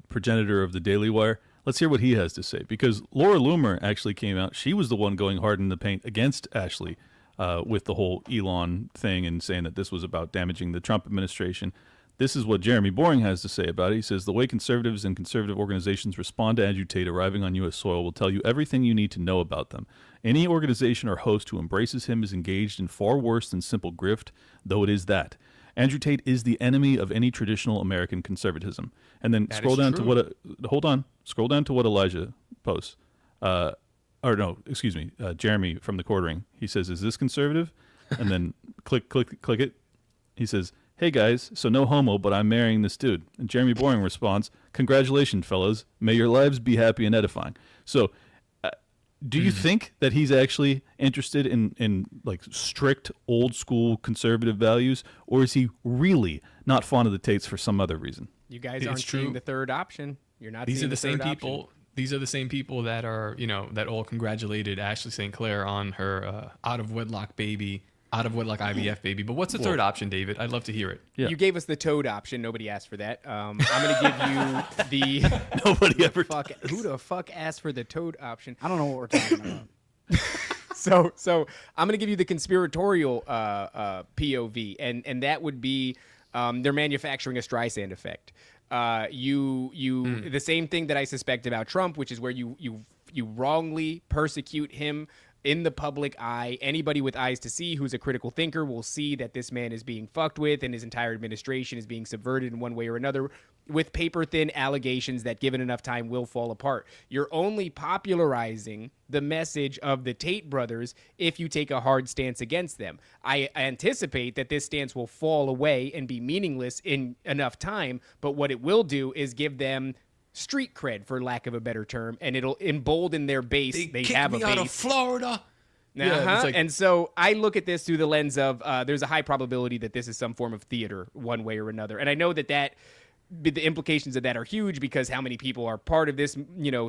progenitor of the Daily Wire. Let's hear what he has to say, because Laura Loomer actually came out. She was the one going hard in the paint against Ashley with the whole Elon thing and saying that this was about damaging the Trump administration. This is what Jeremy Boring has to say about it. He says, the way conservatives and conservative organizations respond to Andrew Tate arriving on U.S. soil will tell you everything you need to know about them. Any organization or host who embraces him is engaged in far worse than simple grift, though it is that. Andrew Tate is the enemy of any traditional American conservatism. And then scroll down to scroll down to what Elijah posts. Jeremy from the Quartering. He says, is this conservative? And then click it. He says, hey guys, so no homo, but I'm marrying this dude. And Jeremy Boring responds, congratulations, fellas. May your lives be happy and edifying. So do you think that he's actually interested in like strict old school conservative values, or is he really not fond of the Tates for some other reason? You guys aren't seeing the third option. You're not. These seeing are the same third people. option. These are the same people that are, that all congratulated Ashley St. Clair on her out of wedlock IVF baby. But what's the third option, David? I'd love to hear it. Yeah. You gave us the toad option. Nobody asked for that. I'm going to give you the... Nobody ever... Who the fuck asked for the toad option? I don't know what we're talking about. So I'm going to give you the conspiratorial POV, and that would be they're manufacturing a Streisand effect. The same thing that I suspect about Trump, which is where you wrongly persecute him in the public eye. Anybody with eyes to see who's a critical thinker will see that this man is being fucked with and his entire administration is being subverted in one way or another with paper-thin allegations that given enough time will fall apart. You're only popularizing the message of the Tate brothers if you take a hard stance against them. I anticipate that this stance will fall away and be meaningless in enough time, but what it will do is give them street cred, for lack of a better term, and it'll embolden their base. They have a base. Out of Florida. Yeah, and so I look at this through the lens of there's a high probability that this is some form of theater one way or another. And I know that the implications of that are huge because how many people are part of this,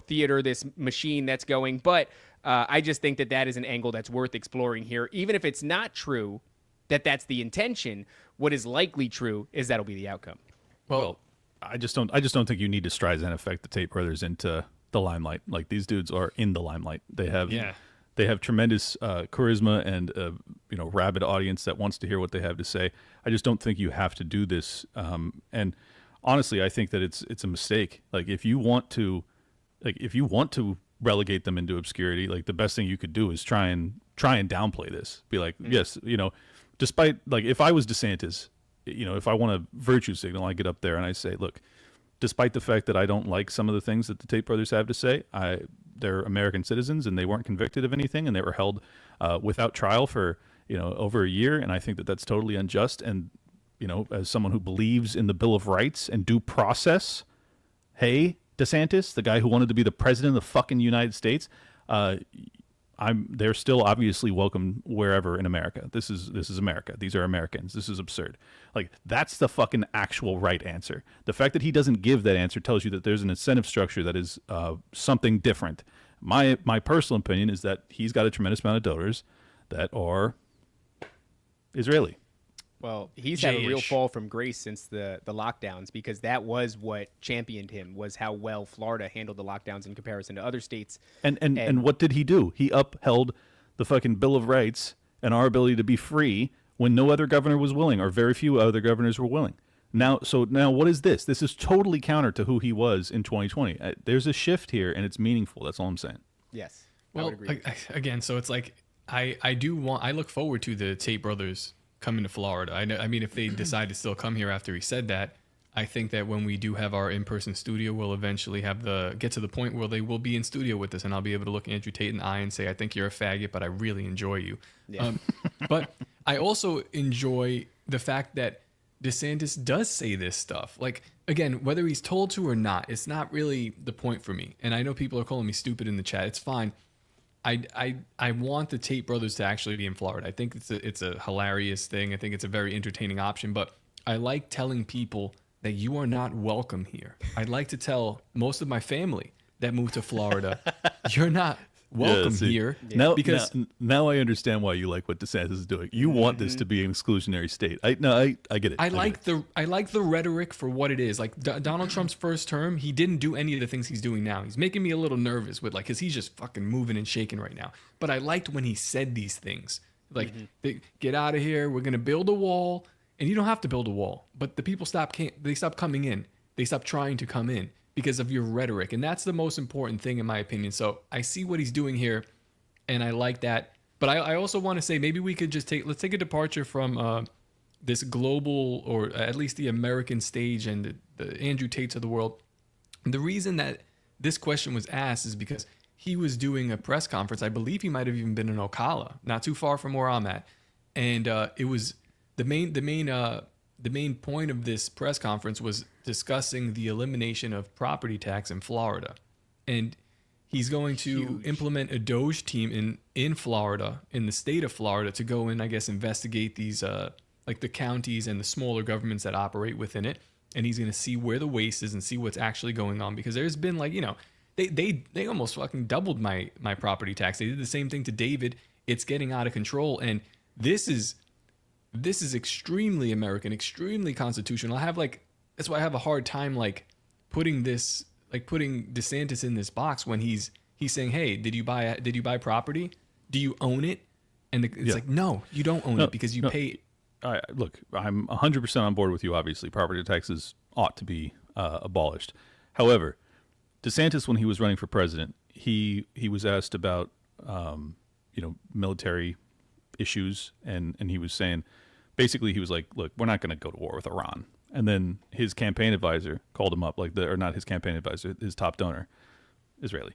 theater, this machine that's going. But I just think that is an angle that's worth exploring here. Even if it's not true that that's the intention, what is likely true is that'll be the outcome. Well, I just don't think you need to Streisand effect the Tate brothers into the limelight. Like, these dudes are in the limelight. They have tremendous charisma and rabid audience that wants to hear what they have to say. I just don't think you have to do this. And honestly, I think that it's a mistake. Like, if you want to relegate them into obscurity, like, the best thing you could do is try and downplay this. Be like, yes, despite, like, if I was DeSantis, if I want a virtue signal, I get up there and I say, look, despite the fact that I don't like some of the things that the Tate brothers have to say, they're American citizens and they weren't convicted of anything and they were held without trial for, over a year. And I think that that's totally unjust. And, as someone who believes in the Bill of Rights and due process, hey, DeSantis, the guy who wanted to be the president of the fucking United States, they're still obviously welcome wherever in America. This is America. These are Americans. This is absurd. Like, that's the fucking actual right answer. The fact that he doesn't give that answer tells you that there's an incentive structure that is something different. My personal opinion is that he's got a tremendous amount of donors that are Israeli. Well, he's had a real fall from grace since the lockdowns, because that was what championed him, was how well Florida handled the lockdowns in comparison to other states. And what did he do? He upheld the fucking Bill of Rights and our ability to be free when no other governor was willing, or very few other governors were willing. Now what is this? This is totally counter to who he was in 2020. There's a shift here, and it's meaningful. That's all I'm saying. Yes. Well, again, so it's like I look forward to the Tate brothers coming to Florida. I mean, if they decide to still come here after he said that, I think that when we do have our in-person studio, we'll eventually get to the point where they will be in studio with us, and I'll be able to look Andrew Tate in the eye and say, I think you're a faggot, but I really enjoy you. Yeah. But I also enjoy the fact that DeSantis does say this stuff. Like, again, whether he's told to or not, it's not really the point for me. And I know people are calling me stupid in the chat. It's fine. I want the Tate brothers to actually be in Florida. I think it's a hilarious thing. I think it's a very entertaining option. But I like telling people that you are not welcome here. I'd like to tell most of my family that moved to Florida, you're not welcome here. Now I understand why you like what DeSantis is doing. You want this to be an exclusionary state. I get it. I like the rhetoric for what it is. Like Donald Trump's first term, he didn't do any of the things he's doing now. He's making me a little nervous with because he's just fucking moving and shaking right now. But I liked when he said these things. Like, get out of here. We're gonna build a wall, and you don't have to build a wall. But the people stop coming in. They stop trying to come in because of your rhetoric, and that's the most important thing in my opinion. So I see what he's doing here, and I like that. But I also want to say maybe we could just let's take a departure from this global, or at least the American stage and the Andrew Tates of the world. And the reason that this question was asked is because he was doing a press conference. I believe he might have even been in Ocala, not too far from where I'm at, and it was the main point of this press conference was discussing the elimination of property tax in Florida. And he's going to implement a Doge team in Florida, in the state of Florida, to go and, I guess, investigate these, like the counties and the smaller governments that operate within it. And he's going to see where the waste is and see what's actually going on. Because there's been they almost fucking doubled my property tax. They did the same thing to David. It's getting out of control. And this is extremely American, extremely constitutional. That's why I have a hard time putting DeSantis in this box when he's saying, "Hey, did you buy property? Do you own it?" And it's like, no, you don't own it because you pay. Look, I'm 100% on board with you. Obviously, property taxes ought to be abolished. However, DeSantis, when he was running for president, he was asked about military issues, and he was saying, basically, he was like, look, we're not going to go to war with Iran. And then his campaign advisor called him up, or not his campaign advisor, his top donor, Israeli,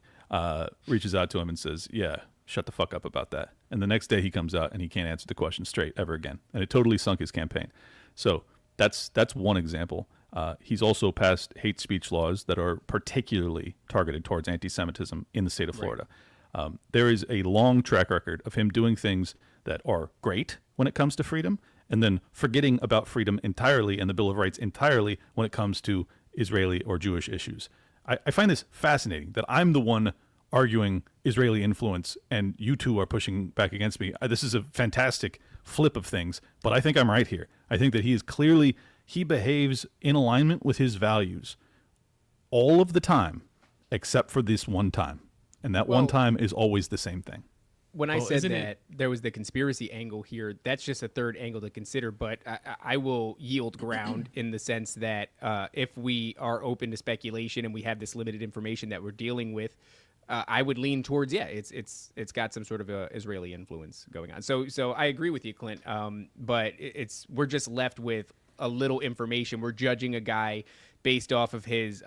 reaches out to him and says, yeah, shut the fuck up about that. And the next day he comes out and he can't answer the question straight ever again. And it totally sunk his campaign. So that's one example. He's also passed hate speech laws that are particularly targeted towards anti-Semitism in the state of Florida. There is a long track record of him doing things that are great when it comes to freedom, and then forgetting about freedom entirely and the Bill of Rights entirely when it comes to Israeli or Jewish issues. I find this fascinating that I'm the one arguing Israeli influence and you two are pushing back against me. This is a fantastic flip of things, but I think I'm right here. I think that he behaves in alignment with his values all of the time, except for this one time. And that one time is always the same thing. When I said that there was the conspiracy angle here, that's just a third angle to consider. But I will yield ground in the sense that if we are open to speculation and we have this limited information that we're dealing with, I would lean towards, it's got some sort of a Israeli influence going on. So I agree with you, Clint. But we're just left with a little information. We're judging a guy based off of his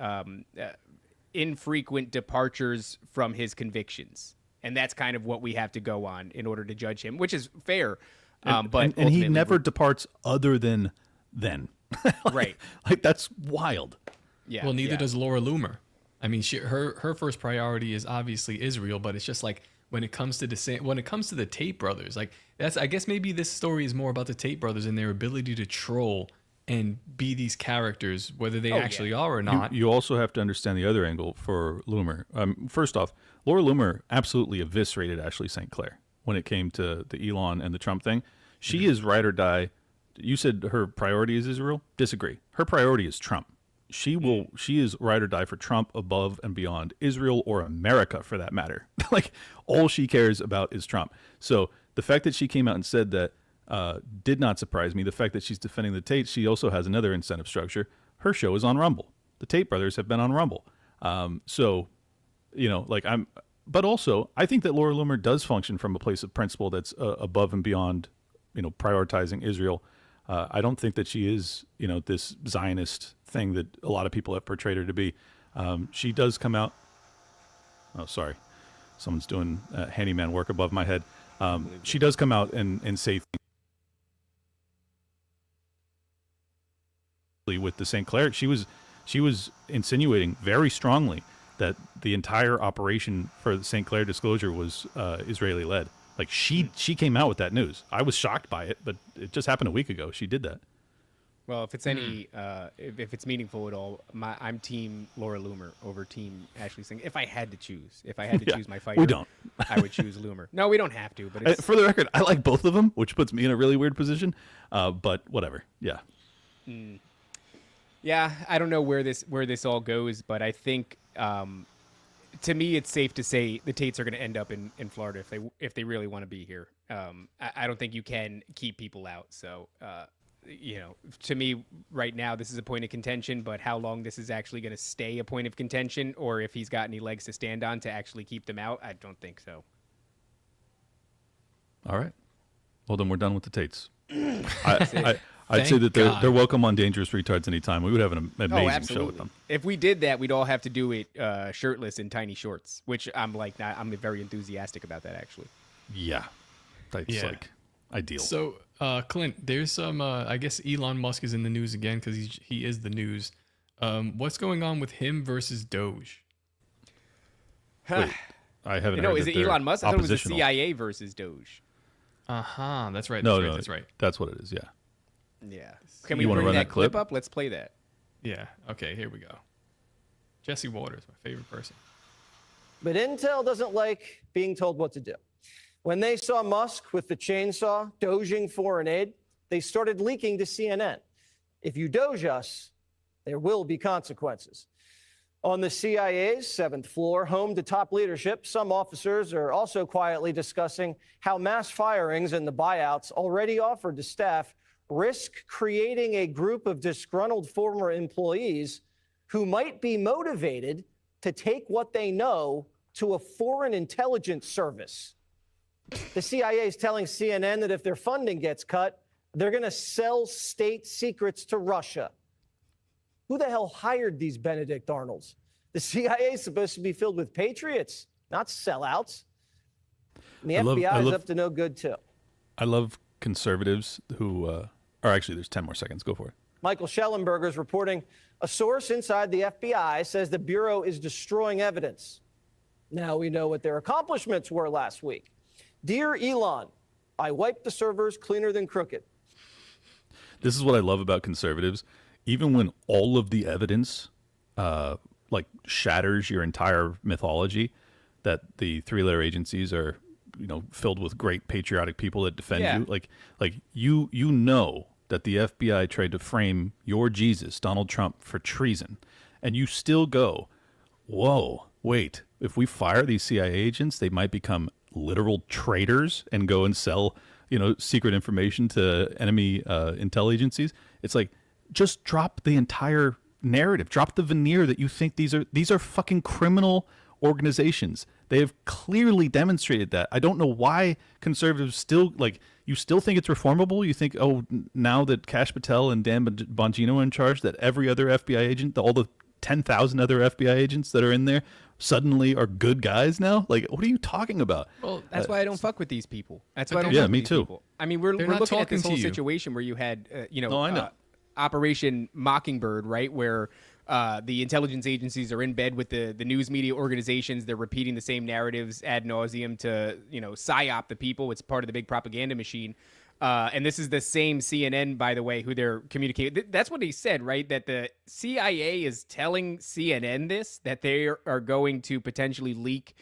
infrequent departures from his convictions. And that's kind of what we have to go on in order to judge him, which is fair. But he never departs other than then. Right. Like, that's wild. Yeah. Well, neither does Laura Loomer. I mean, her first priority is obviously Israel, but it's just like when it comes to the Tate brothers, like I guess maybe this story is more about the Tate brothers and their ability to troll and be these characters, whether they actually are or not. You also have to understand the other angle for Loomer. First off, Laura Loomer absolutely eviscerated Ashley St. Clair when it came to the Elon and the Trump thing. She is ride or die. You said her priority is Israel. Disagree. Her priority is Trump. She is ride or die for Trump above and beyond Israel or America, for that matter. Like, all she cares about is Trump. So the fact that she came out and said that did not surprise me. The fact that she's defending the Tate, she also has another incentive structure. Her show is on Rumble. The Tate brothers have been on Rumble. But also, I think that Laura Loomer does function from a place of principle that's above and beyond, prioritizing Israel. I don't think that she is, this Zionist thing that a lot of people have portrayed her to be. She does come out. Oh, sorry. Someone's doing handyman work above my head. She does come out and say things. with the St. Clair, she was insinuating very strongly that the entire operation for the St. Clair disclosure was Israeli led. Like she came out with that news. I was shocked by it, but it just happened a week ago. She did that. Well, if it's any, if it's meaningful at all, I'm team Laura Loomer over team Ashley Singh. If I had to choose, choose my fighter, we don't. I would choose Loomer. No, we don't have to. But it's, For the record, I like both of them, which puts me in a really weird position. But whatever. Yeah. yeah, I don't know where this all goes, but I think to me it's safe to say the Tates are going to end up in Florida if they really want to be here. I don't think you can keep people out. So. To me right now, this is a point of contention, but how long this is actually going to stay a point of contention or if he's got any legs to stand on to actually keep them out, I don't think so. All right. Well, then we're done with the Tates. I'd say that they're welcome on Dangerous Retards anytime. We would have an amazing show with them. If we did that, we'd all have to do it shirtless in tiny shorts, which I'm very enthusiastic about that, actually. Yeah. That's like ideal. So, Clint, there's some, I guess Elon Musk is in the news again because he is the news. What's going on with him versus Doge? Wait, I haven't heard is that it Elon Musk? I thought it was the oppositional. CIA versus Doge. That's right. No, That's right. That's what it is, yeah. Yeah. Can You we wanna bring run that that clip clip? up? Let's play that. Yeah. Okay, here we go. Jesse Waters, my favorite person. But Intel doesn't like being told what to do. When they saw Musk with the chainsaw doging foreign aid, they started leaking to CNN. If you doge us, there will be consequences. On the CIA's 7th floor, home to top leadership, some officers are also quietly discussing how mass firings and the buyouts already offered to staff risk creating a group of disgruntled former employees who might be motivated to take what they know to a foreign intelligence service. The CIA is telling CNN that if their funding gets cut, they're going to sell state secrets to Russia. Who the hell hired these Benedict Arnolds? The CIA is supposed to be filled with patriots, not sellouts. And the FBI is up to no good, too. I love conservatives who, or actually, there's 10 more seconds. Go for it. Michael Schellenberger is reporting a source inside the FBI says the Bureau is destroying evidence. Now we know what their accomplishments were last week. Dear Elon, I wiped the servers cleaner than crooked. This is what I love about conservatives. Even when all of the evidence shatters your entire mythology that the three-letter agencies are, filled with great patriotic people that defend you. You know that the FBI tried to frame your Jesus, Donald Trump, for treason, and you still go, whoa, wait, if we fire these CIA agents, they might become literal traitors and go and sell, secret information to enemy intel agencies. It's like, just drop the entire narrative, drop the veneer that you think these are fucking criminal organizations. They have clearly demonstrated that. I don't know why conservatives still you still think it's reformable. You think, now that Kash Patel and Dan Bongino are in charge, that every other FBI agent, all the 10,000 other FBI agents that are in there suddenly are good guys now? Like, what are you talking about? Well, that's why I don't fuck with these people. That's why I don't Yeah, fuck me with these too. people. I mean, we're not looking at this talking whole to you. situation where you had, I know. Operation Mockingbird, right, where the intelligence agencies are in bed with the news media organizations. They're repeating the same narratives ad nauseum to, psyop the people. It's part of the big propaganda machine. And this is the same CNN, by the way, who they're communicating. That's what he said, right? That the CIA is telling CNN that they are going to potentially leak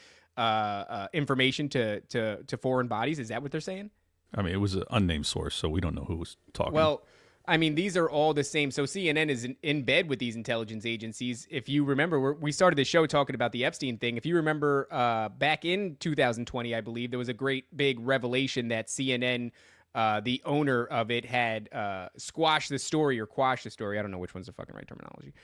information to foreign bodies. Is that what they're saying? I mean, it was an unnamed source, so we don't know who was talking. Well, I mean, these are all the same. So CNN is in bed with these intelligence agencies. If you remember, we started the show talking about the Epstein thing. If you remember, back in 2020, I believe, there was a great big revelation that CNN, the owner of it, had squashed the story or quashed the story. I don't know which one's the fucking right terminology.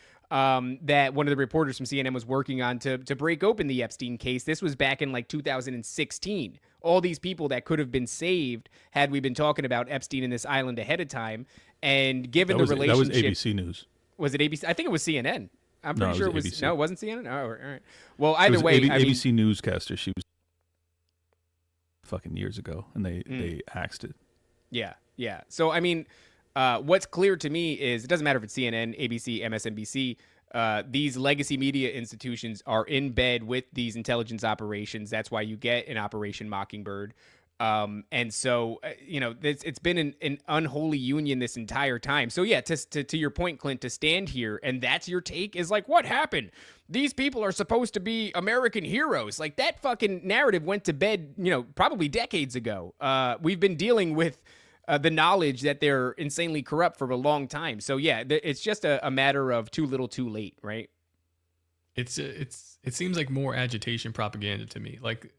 That one of the reporters from CNN was working on to break open the Epstein case. This was back in 2016. All these people that could have been saved had we been talking about Epstein in this island ahead of time. And given the relationship, that was ABC News. Was it ABC? I think it was CNN. I'm pretty sure it was. ABC. No, it wasn't CNN. Oh, all right. Well, either way, ABC newscaster. She was fucking years ago, and they axed it. Yeah. So I mean, What's clear to me is it doesn't matter if it's CNN, ABC, MSNBC. These legacy media institutions are in bed with these intelligence operations. That's why you get an Operation Mockingbird. And so, it's been an unholy union this entire time. So yeah, to your point, Clint, to stand here and that's your take is like, what happened? These people are supposed to be American heroes. Like that fucking narrative went to bed, probably decades ago. We've been dealing with the knowledge that they're insanely corrupt for a long time. So yeah, it's just a matter of too little, too late, right? It seems like more agitation propaganda to me. Like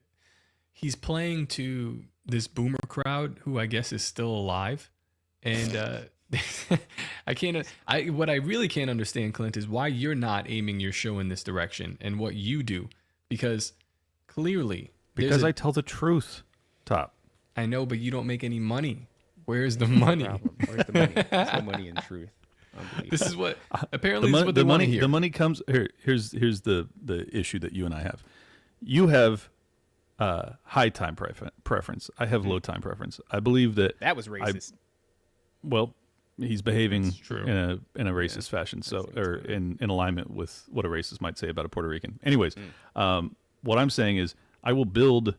he's playing to this boomer crowd who I guess is still alive, and what I really can't understand, Clint, is why you're not aiming your show in this direction and what you do, because clearly I tell the truth, Top. I know, but you don't make any money. Where's the money? Where's the money? There's no money in truth. This is what apparently this is what they want to hear. The money comes here. Here's the issue that you and I have. You have high time preference. I have low time preference. I believe that was racist. He's behaving in a racist fashion, or in alignment with what a racist might say about a Puerto Rican. Anyways, what I'm saying is I will build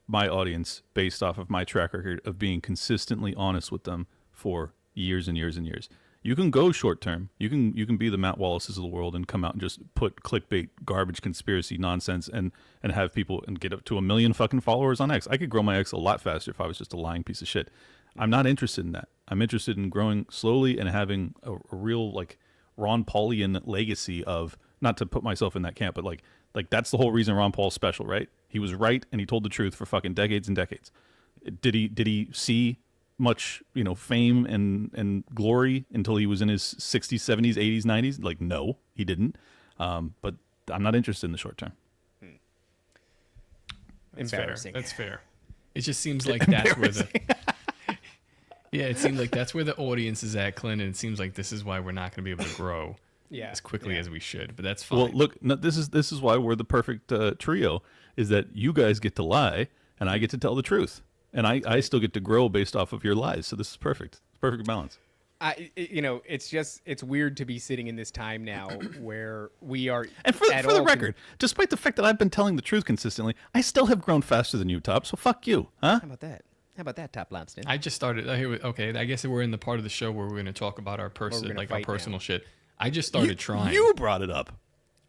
my audience based off of my track record of being consistently honest with them for years and years and years. You can go short term. You can be the Matt Wallaces of the world and come out and just put clickbait, garbage, conspiracy nonsense, and have people and get up to 1 million fucking followers on X. I could grow my X a lot faster if I was just a lying piece of shit. I'm not interested in that. I'm interested in growing slowly and having a real like Ron Paulian legacy of, not to put myself in that camp, but like that's the whole reason Ron Paul's special, right? He was right and he told the truth for fucking decades and decades. Did he see much, fame and glory until he was in his 60s, 70s, 80s, 90s? Like, no, he didn't. But I'm not interested in the short term. Embarrassing. That's fair. It just seems like that's where the it seems like that's where the audience is at, Clint, and it seems like this is why we're not going to be able to grow as quickly as we should. But that's fine. Well, look, no, this is why we're the perfect trio. Is that you guys get to lie and I get to tell the truth, and I still get to grow based off of your lies. So this is perfect. It's perfect balance. It's weird to be sitting in this time now where we are. And for the record, despite the fact that I've been telling the truth consistently, I still have grown faster than you, Top. So fuck you, huh? How about that? How about that, TOPLOBSTA? I just started. Okay, I guess we're in the part of the show where we're going to talk about our personal shit. I just started trying. You brought it up.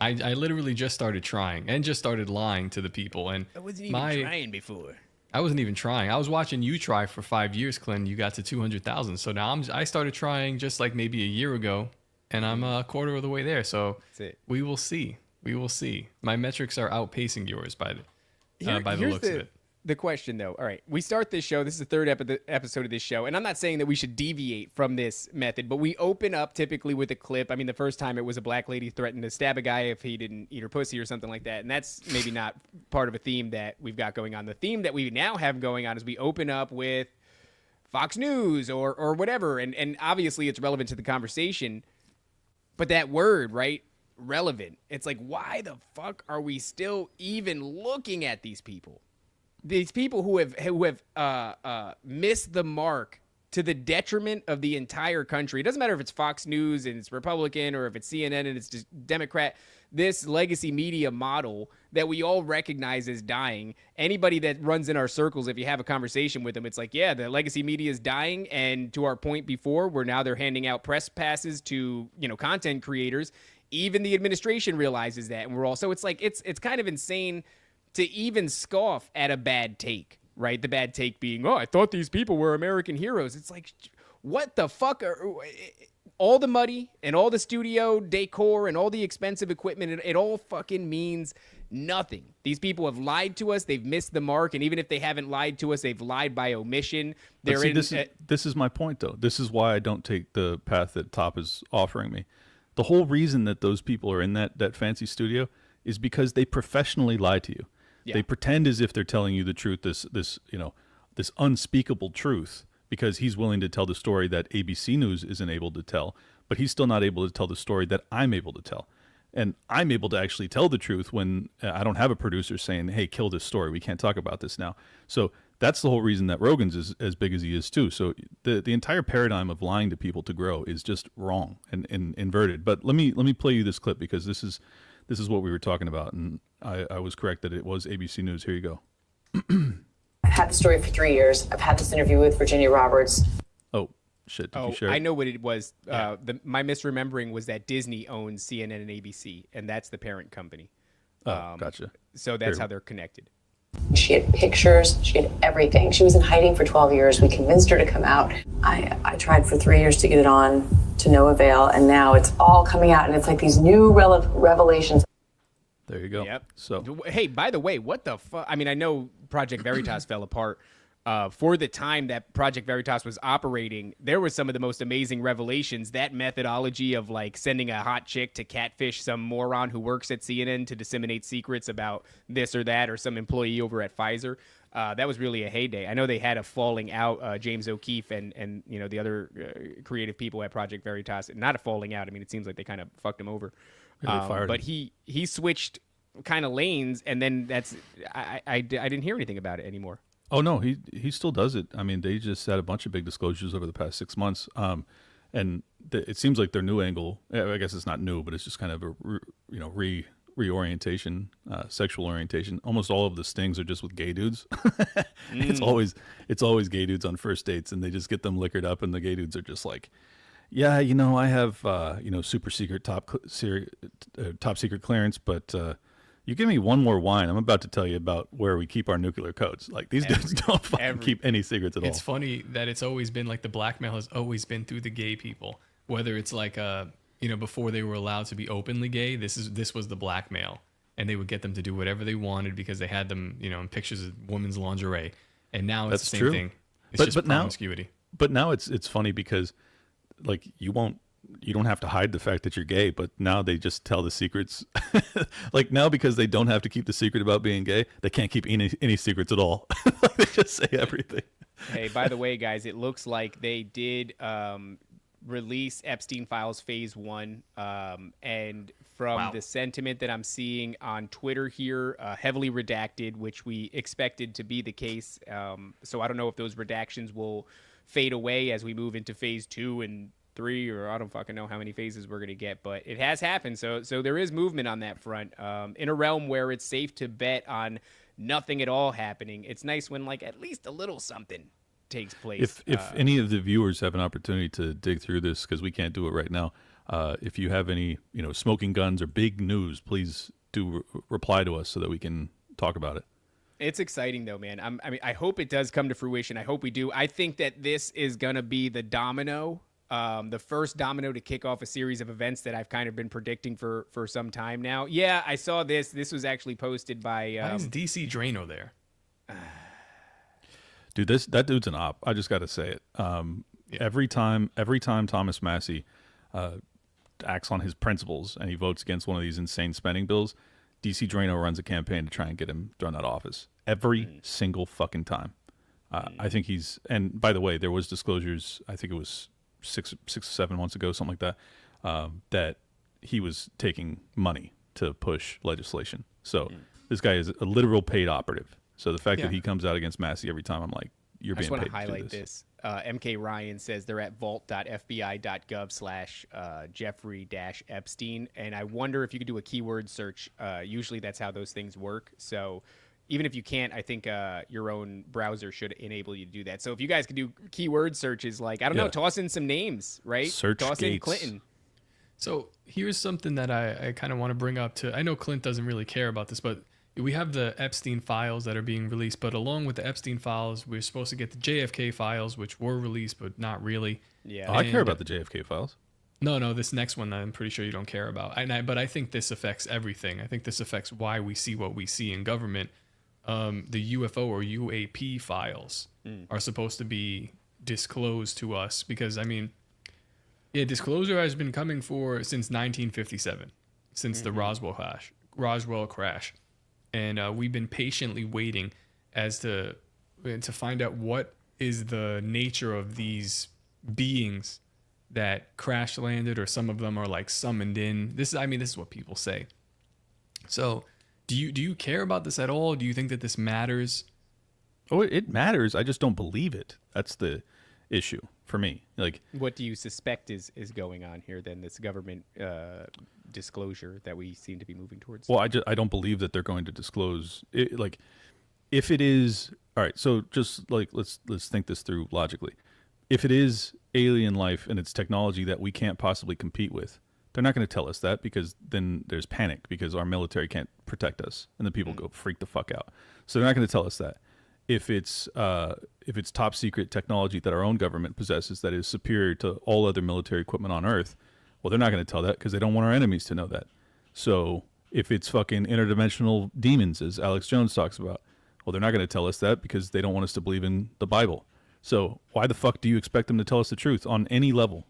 I literally just started trying and just started lying to the people. And I wasn't even trying before. I wasn't even trying. I was watching you try for 5 years, Clint. You got to 200,000. So now I started trying just like maybe a year ago, and I'm a quarter of the way there. So we will see. We will see. My metrics are outpacing yours by the looks of it. The question, though, all right, we start this show. This is the third episode of this show, and I'm not saying that we should deviate from this method, but we open up typically with a clip. I mean, the first time it was a black lady threatened to stab a guy if he didn't eat her pussy or something like that, and that's maybe not part of a theme that we've got going on. The theme that we now have going on is we open up with Fox News or whatever, and obviously it's relevant to the conversation, but that word, right, relevant, it's like, why the fuck are we still even looking at these people? These people who have missed the mark to the detriment of the entire country. It doesn't matter if it's Fox News and it's Republican or if it's CNN and it's just Democrat. This legacy media model that we all recognize as dying. Anybody that runs in our circles, if you have a conversation with them, it's like, yeah, the legacy media is dying. And to our point before, where now they're handing out press passes to content creators. Even the administration realizes that, and we're all so it's like it's kind of insane to even scoff at a bad take, right? The bad take being, I thought these people were American heroes. It's like, what the fuck? All the money and all the studio decor and all the expensive equipment, it all fucking means nothing. These people have lied to us. They've missed the mark. And even if they haven't lied to us, they've lied by omission. This is my point, though. This is why I don't take the path that Top is offering me. The whole reason that those people are in that fancy studio is because they professionally lie to you. Yeah. They pretend as if they're telling you the truth, this unspeakable truth, because he's willing to tell the story that ABC News isn't able to tell, but he's still not able to tell the story that I'm able to tell. And I'm able to actually tell the truth when I don't have a producer saying, hey, kill this story. We can't talk about this now. So that's the whole reason that Rogan's is as big as he is too. So the entire paradigm of lying to people to grow is just wrong and inverted. But let me play you this clip because this is what we were talking about, and I was correct that it was ABC News. Here you go. I've had the story for 3 years. I've had this interview with Virginia Roberts. Oh shit! Did you share I it? know what it was. My misremembering was that Disney owns CNN and ABC, and that's the parent company. Gotcha. So that's how they're connected. She had pictures. She had everything. She was in hiding for 12 years. We convinced her to come out. I tried for 3 years to get it on, to no avail, and now it's all coming out, and it's like these new revelations. There you go. Yep. So Hey, by the way, what the fuck? I mean, I know Project Veritas fell apart. For the time that Project Veritas was operating, there was some of the most amazing revelations. That methodology of like sending a hot chick to catfish some moron who works at CNN to disseminate secrets about this or that, or some employee over at Pfizer. That was really a heyday. I know they had a falling out, James O'Keefe and you know the other creative people at Project Veritas. Not a falling out. I mean, it seems like they kind of fucked him over. Yeah, they fired but him. he switched kind of lanes, and then I didn't hear anything about it anymore. Oh no, he still does it. I mean, they just had a bunch of big disclosures over the past 6 months, and it seems like their new angle. I guess it's not new, but it's just kind of a reorientation, sexual orientation. Almost all of the stings are just with gay dudes. It's always gay dudes on first dates, and they just get them liquored up, and the gay dudes are just like, yeah, you know, I have super secret top secret clearance, but. You give me one more wine, I'm about to tell you about where we keep our nuclear codes. Like, these dudes don't fucking keep any secrets at all. It's funny that it's always been like the blackmail has always been through the gay people. Whether it's like before they were allowed to be openly gay, this was the blackmail, and they would get them to do whatever they wanted because they had them, in pictures of women's lingerie. And now it's the same thing. It's just promiscuity. But now it's funny because, like, you don't have to hide the fact that you're gay, but now they just tell the secrets. Like, now because they don't have to keep the secret about being gay, they can't keep any secrets at all. They just say everything. Hey, by the way, guys, it looks like they did release Epstein Files Phase 1. And from the sentiment that I'm seeing on Twitter here, heavily redacted, which we expected to be the case. So I don't know if those redactions will fade away as we move into Phase 2 and 3, or I don't fucking know how many phases we're going to get, but it has happened. So there is movement on that front. In a realm where it's safe to bet on nothing at all happening, it's nice when like at least a little something takes place. If any of the viewers have an opportunity to dig through this, because we can't do it right now, if you have any smoking guns or big news, please do reply to us so that we can talk about it. It's exciting though, man. I hope it does come to fruition. I hope we do. I think that this is going to be the domino. The first domino to kick off a series of events that I've kind of been predicting for some time now. Yeah, I saw this. This was actually posted by... Why is DC Drano there? Dude, that dude's an op. I just got to say it. Every time Thomas Massey acts on his principles and he votes against one of these insane spending bills, DC Drano runs a campaign to try and get him thrown out of office. Every single fucking time. I think he's... And by the way, there was disclosures, I think it was... 6 or 7 months ago, something like that, that he was taking money to push legislation. So this guy is a literal paid operative. So the fact that he comes out against Massey every time, I'm like, you're being paid to do this. I just want to highlight this. MK Ryan says they're at vault.fbi.gov/Jeffrey-Epstein. And I wonder if you could do a keyword search. Usually that's how those things work. So even if you can't, I think your own browser should enable you to do that. So if you guys could do keyword searches, like, I don't know, toss in some names, right? Search toss in Gates. Clinton. So here's something that I kind of want to bring up I know Clint doesn't really care about this, but we have the Epstein files that are being released, but along with the Epstein files, we're supposed to get the JFK files, which were released, but not really. Yeah. Oh, I care about the JFK files. No, this next one I'm pretty sure you don't care about. But I think this affects everything. I think this affects why we see what we see in government. The UFO or UAP files are supposed to be disclosed to us because, disclosure has been coming since 1957, since the Roswell crash. And we've been patiently waiting to find out what is the nature of these beings that crash landed, or some of them are like summoned in. This is what people say. So... Do you care about this at all? Do you think that this matters? Oh, it matters. I just don't believe it. That's the issue for me. Like, what do you suspect is going on here then, this government disclosure that we seem to be moving towards? well, I don't believe that they're going to disclose it. Like, if it is, all right, so just like let's think this through logically. If it is alien life and it's technology that we can't possibly compete with, they're not going to tell us that, because then there's panic because our military can't protect us and the people go freak the fuck out. So they're not going to tell us that. If it's top secret technology that our own government possesses that is superior to all other military equipment on Earth, well, they're not going to tell that because they don't want our enemies to know that. So if it's fucking interdimensional demons, as Alex Jones talks about, well, they're not going to tell us that because they don't want us to believe in the Bible. So why the fuck do you expect them to tell us the truth on any level?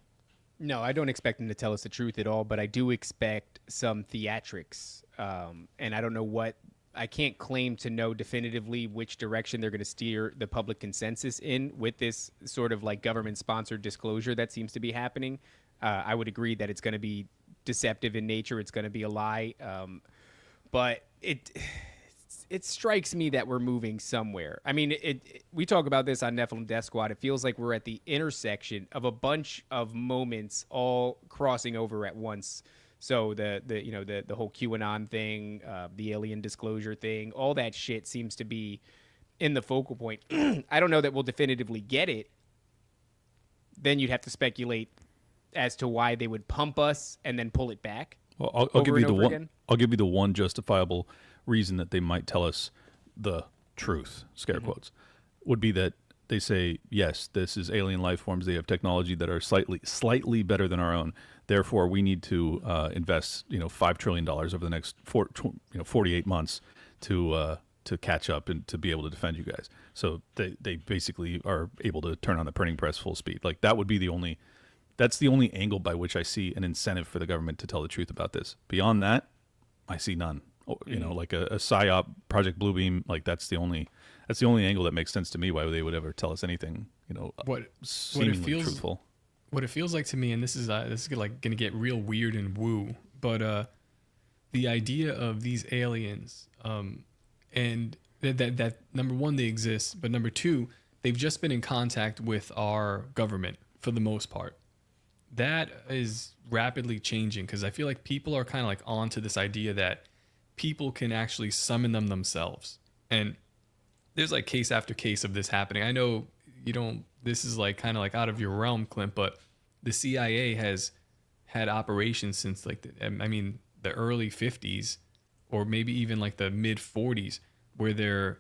No, I don't expect them to tell us the truth at all, but I do expect some theatrics. And I don't know what, I can't claim to know definitively which direction they're going to steer the public consensus in with this sort of like government-sponsored disclosure that seems to be happening. I would agree that it's going to be deceptive in nature. It's going to be a lie. But it strikes me that we're moving somewhere. I mean, we talk about this on Nephilim Death Squad. It feels like we're at the intersection of a bunch of moments all crossing over at once. So the whole QAnon thing, the alien disclosure thing, all that shit seems to be in the focal point. I don't know that we'll definitively get it. Then you'd have to speculate as to why they would pump us and then pull it back. Well, I'll give you the one. Again. I'll give you the one justifiable reason that they might tell us the truth, scare quotes, would be that they say, yes, this is alien life forms. They have technology that are slightly better than our own. Therefore, we need to invest, $5 trillion over the next 48 months to catch up and to be able to defend you guys. So they basically are able to turn on the printing press full speed. Like that would be that's the only angle by which I see an incentive for the government to tell the truth about this. Beyond that, I see none. Like a PSYOP, Project Bluebeam, like that's the only angle that makes sense to me why they would ever tell us anything, seemingly truthful. What it feels like to me, and this is like going to get real weird and woo, but the idea of these aliens, and that number one, they exist, but number two, they've just been in contact with our government for the most part. That is rapidly changing because I feel like people are kind of like onto this idea that people can actually summon them themselves. And there's like case after case of this happening. I know this is like kind of like out of your realm, Clint, but the CIA has had operations since like the early 50s or maybe even like the mid 40s where they're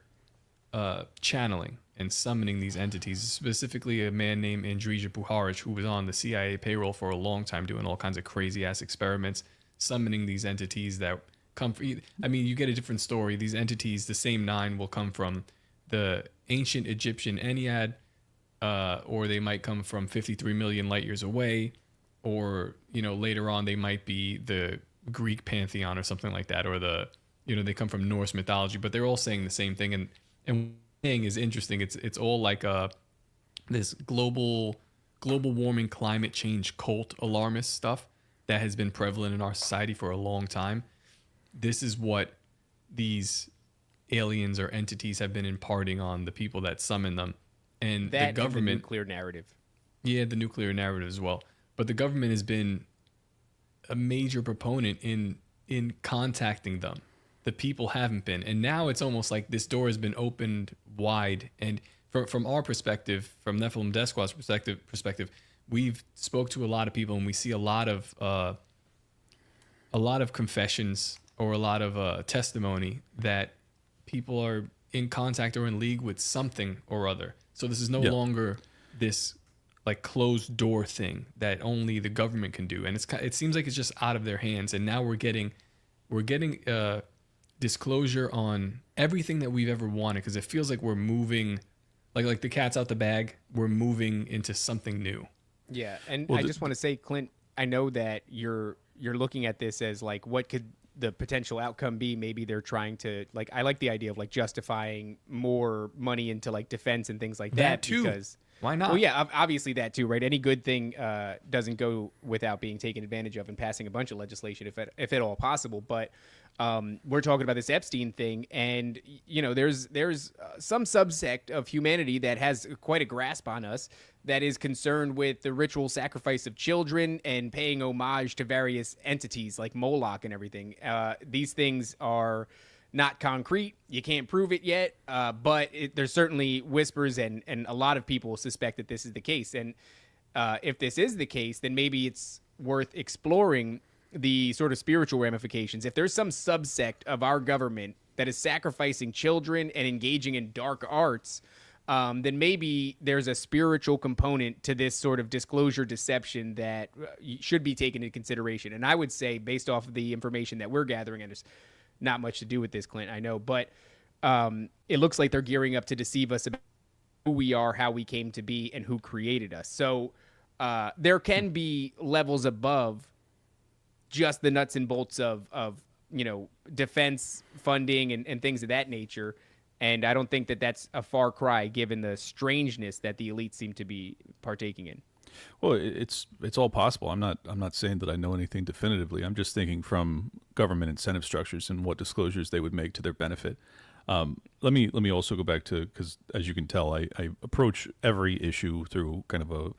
channeling and summoning these entities, specifically a man named Andrija Puharich, who was on the CIA payroll for a long time doing all kinds of crazy ass experiments, summoning these entities that come from, you get a different story. These entities, the same 9, will come from the ancient Egyptian Ennead, or they might come from 53 million light years away, or, later on they might be the Greek pantheon or something like that, or they come from Norse mythology, but they're all saying the same thing. And thing is interesting. It's all like this global warming, climate change, cult alarmist stuff that has been prevalent in our society for a long time. This is what these aliens or entities have been imparting on the people that summon them, and the government. And the nuclear narrative. Yeah, the nuclear narrative as well. But the government has been a major proponent in contacting them. The people haven't been, and now it's almost like this door has been opened wide. And from our perspective, from Nephilim Death Squad's perspective, we've spoke to a lot of people, and we see a lot of confessions or a lot of testimony that people are in contact or in league with something or other. So this is no longer this like closed door thing that only the government can do, and it seems like it's just out of their hands. And now we're getting disclosure on everything that we've ever wanted, because it feels like we're moving like the cat's out the bag. We're moving into something new. Yeah, and I just want to say, Clint, I know that you're looking at this as like, what could the potential outcome be? Maybe they're trying to, like, I like the idea of like justifying more money into like defense and things like that too. because Why not? Well, yeah, obviously that too, right? Any good thing doesn't go without being taken advantage of and passing a bunch of legislation, if at all possible. But we're talking about this Epstein thing, and there's some subsect of humanity that has quite a grasp on us that is concerned with the ritual sacrifice of children and paying homage to various entities like Moloch and everything. These things are not concrete. You can't prove it yet, but there's certainly whispers, and a lot of people suspect that this is the case. And if this is the case, then maybe it's worth exploring the sort of spiritual ramifications. If there's some subsect of our government that is sacrificing children and engaging in dark arts, then maybe there's a spiritual component to this sort of disclosure deception that should be taken into consideration. And I would say, based off of the information that we're gathering, and there's not much to do with this, Clint, I know, but it looks like they're gearing up to deceive us about who we are, how we came to be, and who created us. So there can be levels above just the nuts and bolts of defense funding and things of that nature. And I don't think that that's a far cry given the strangeness that the elites seem to be partaking in. Well, it's all possible. I'm not saying that I know anything definitively. I'm just thinking from government incentive structures and what disclosures they would make to their benefit. Let me also go back to, because as you can tell, I approach every issue through kind of a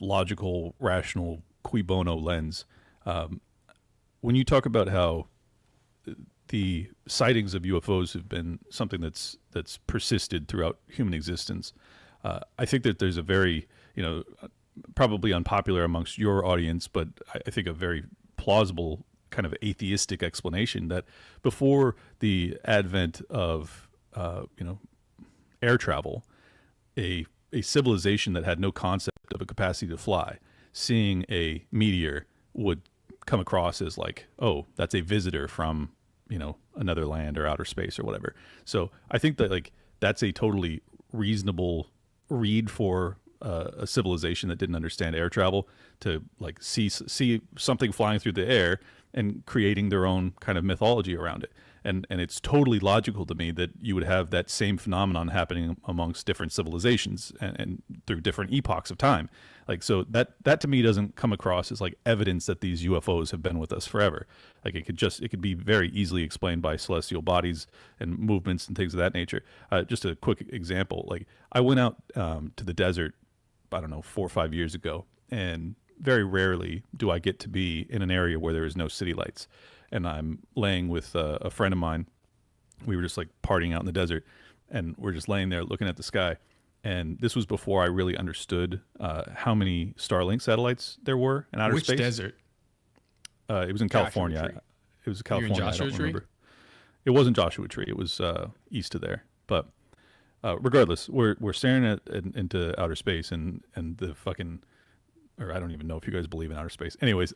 logical, rational, cui bono lens. When you talk about how the sightings of UFOs have been something that's persisted throughout human existence, I think that there's a very, probably unpopular amongst your audience, but I think a very plausible kind of atheistic explanation that before the advent of air travel, a civilization that had no concept of a capacity to fly, seeing a meteor would come across as like, oh, that's a visitor from another land or outer space or whatever. So I think that that's a totally reasonable read for a civilization that didn't understand air travel to see something flying through the air and creating their own kind of mythology around it. And it's totally logical to me that you would have that same phenomenon happening amongst different civilizations and through different epochs of time. So that to me doesn't come across as evidence that these UFOs have been with us forever. It could be very easily explained by celestial bodies and movements and things of that nature. Just a quick example. I went out to the desert, I don't know, 4 or 5 years ago, and very rarely do I get to be in an area where there is no city lights. And I'm laying with a friend of mine. We were just partying out in the desert, and we're just laying there looking at the sky. And this was before I really understood how many Starlink satellites there were in outer space. Which desert? It was in California. It was California. You're in Joshua I don't Tree? remember. It wasn't Joshua Tree. It was east of there. But regardless, we're staring into outer space, and the fucking, or I don't even know if you guys believe in outer space. Anyways,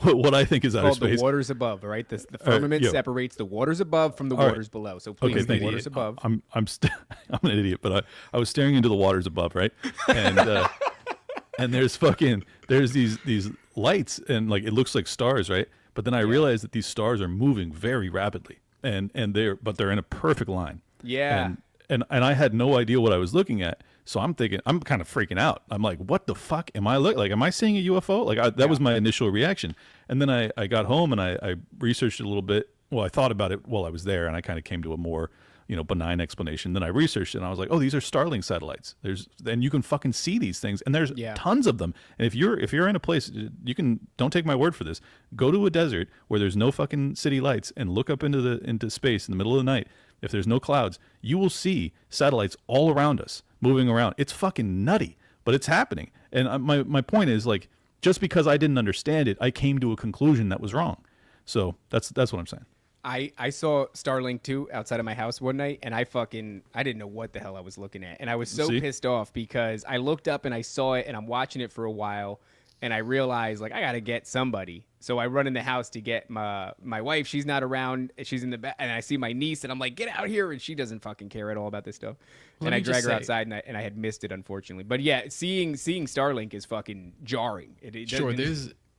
what I think is outer space. The waters above, right? The firmament separates the waters above from the waters below. So please, the waters above. I'm an idiot, but I was staring into the waters above, right? And and there's these lights, and it looks like stars, right? But then I realized that these stars are moving very rapidly, and they're in a perfect line. Yeah. And I had no idea what I was looking at. So I'm thinking, I'm kind of freaking out. I'm like, what the fuck am I looking? Am I seeing a UFO? That was my initial reaction. And then I got home and I researched it a little bit. Well, I thought about it while I was there, and I kind of came to a more, benign explanation. Then I researched it, and I was like, oh, these are Starlink satellites. And you can fucking see these things, and there's tons of them. And if you're in a place, don't take my word for this. Go to a desert where there's no fucking city lights and look up into space in the middle of the night. If there's no clouds, you will see satellites all around us moving around. It's fucking nutty, but it's happening. And my point is, just because I didn't understand it, I came to a conclusion that was wrong. So that's what I'm saying. I saw Starlink 2 outside of my house one night, and I didn't know what the hell I was looking at. And I was so pissed off because I looked up and I saw it, and I'm watching it for a while, and I realized I got to get somebody. So I run in the house to get my wife. She's not around. She's in the back, and I see my niece, and I'm like, get out here. And she doesn't fucking care at all about this stuff. And I drag her outside, and I had missed it, unfortunately. But yeah, seeing Starlink is fucking jarring. Sure,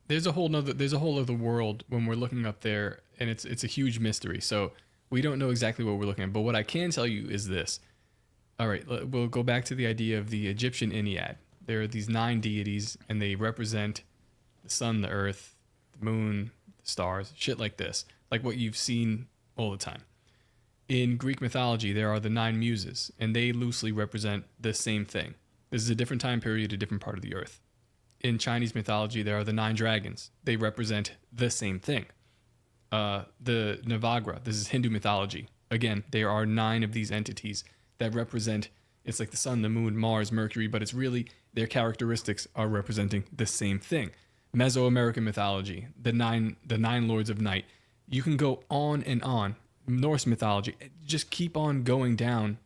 there's a whole other world when we're looking up there, and it's a huge mystery. So we don't know exactly what we're looking at. But what I can tell you is this: All right, we'll go back to the idea of the Egyptian Ennead. There are these 9 deities, and they represent the sun, the earth, the moon, the stars, shit like this, like what you've seen all the time. In Greek mythology, there are the 9 muses, and they loosely represent the same thing. This is a different time period, a different part of the earth. In Chinese mythology, there are the 9 dragons. They represent the same thing. The Navagra, this is Hindu mythology. Again, there are 9 of these entities that represent, it's like the sun, the moon, Mars, Mercury, but it's really their characteristics are representing the same thing. Mesoamerican mythology, the nine lords of night. You can go on and on. Norse mythology, just keep on going down.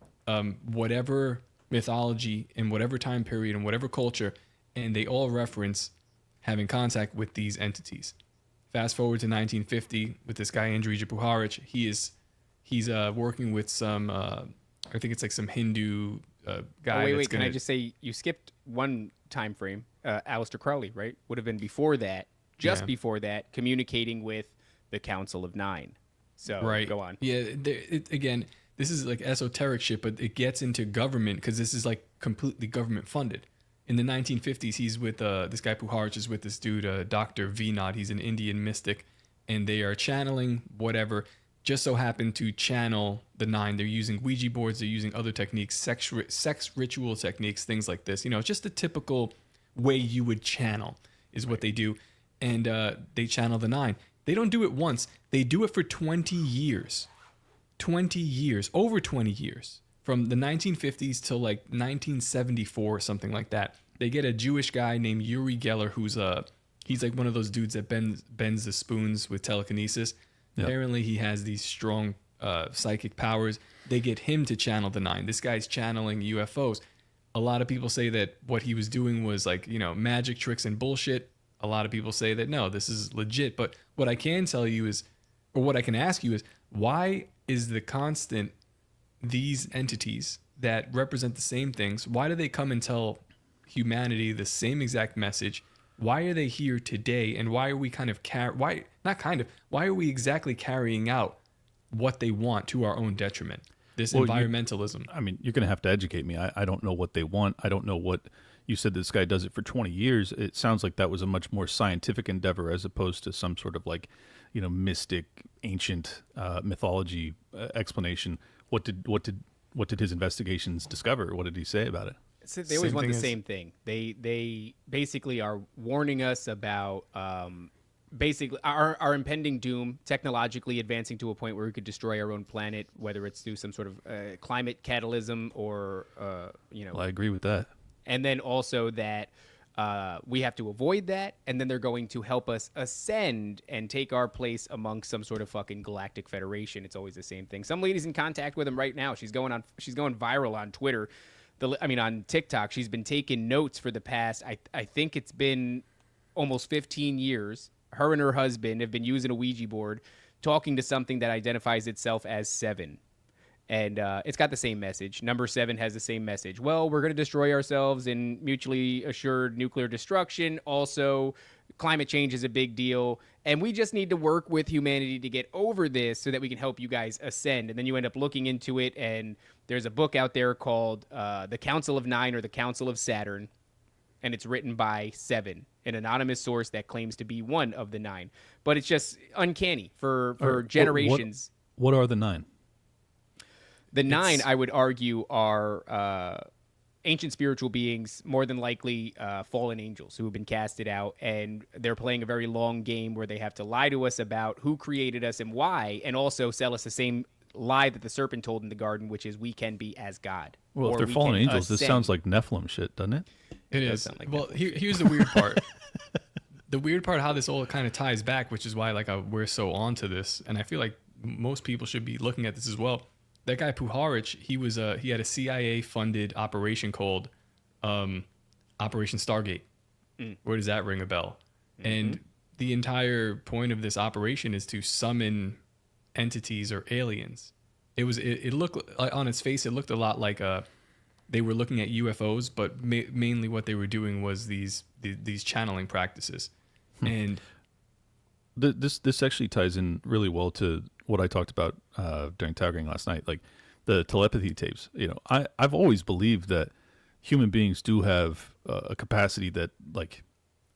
Whatever mythology in whatever time period and whatever culture, and they all reference having contact with these entities. Fast forward to 1950 with this guy Andrija Puharic. He's working with some I think it's like some Hindu guy. Oh, wait, can I just say you skipped one time frame? Aleister Crowley, right? Would have been before that, before that, communicating with the Council of Nine. So go on. Yeah, again, this is like esoteric shit, but it gets into government because this is like completely government funded. In the 1950s, he's with this guy Puharic is with this dude, Dr. Vinod. He's an Indian mystic, and they are channeling whatever. Just so happen to channel the 9. They're using Ouija boards. They're using other techniques, sex ritual techniques, things like this. You know, just the typical way you would channel is what they do. And they channel the 9. They don't do it once. They do it for 20 years. 20 years. Over 20 years. From the 1950s till like 1974 or something like that. They get a Jewish guy named Uri Geller who's he's like one of those dudes that bends the spoons with telekinesis. Yep. Apparently he has these strong psychic powers. They get him to channel the 9. This guy's channeling UFOs. A lot of people say that what he was doing was like, you know, magic tricks and bullshit. A lot of people say that, no, this is legit. But what I can tell you is, or what I can ask you is, why is the constant these entities that represent the same things, why do they come and tell humanity the same exact message? Why are they here today? And why are we why are we exactly carrying out what they want to our own detriment? This environmentalism. You're going to have to educate me. I don't know what they want. I don't know what you said. This guy does it for 20 years. It sounds like that was a much more scientific endeavor as opposed to some sort of like, you know, mystic, ancient mythology explanation. What did his investigations discover? What did he say about it? So they always want the same thing. They basically are warning us about basically our impending doom, technologically advancing to a point where we could destroy our own planet, whether it's through some sort of climate catalysm or you know. Well, I agree with that. And then also that we have to avoid that, and then they're going to help us ascend and take our place amongst some sort of fucking galactic federation. It's always the same thing. Some lady's in contact with him right now. She's going viral on Twitter. On TikTok. She's been taking notes for the past, I think it's been almost 15 years. Her and her husband have been using a Ouija board, talking to something that identifies itself as 7. And it's got the same message. Number 7 has the same message. Well, we're going to destroy ourselves in mutually assured nuclear destruction. Also, climate change is a big deal. And we just need to work with humanity to get over this so that we can help you guys ascend. And then you end up looking into it, and there's a book out there called The Council of Nine or The Council of Saturn. And it's written by 7, an anonymous source that claims to be one of the 9. But it's just uncanny for generations. What are the 9? The 9, I would argue, are ancient spiritual beings, more than likely fallen angels who have been casted out, and they're playing a very long game where they have to lie to us about who created us and why, and also sell us the same lie that the serpent told in the garden, which is we can be as God. Well, if they're fallen angels, this sounds like Nephilim shit, doesn't it? It is. Well, here's the weird part. The weird part, how this all kind of ties back, which is why we're so onto this, and I feel like most people should be looking at this as well. That guy Puharic, he had a CIA-funded operation called Operation Stargate. Where does that ring a bell? Mm-hmm. And the entire point of this operation is to summon entities or aliens. It looked on its face, it looked a lot like they were looking at UFOs, but mainly what they were doing was these channeling practices. And this actually ties in really well to what I talked about during Tiger Gang last night. Like the telepathy tapes. I've always believed that human beings do have a capacity that like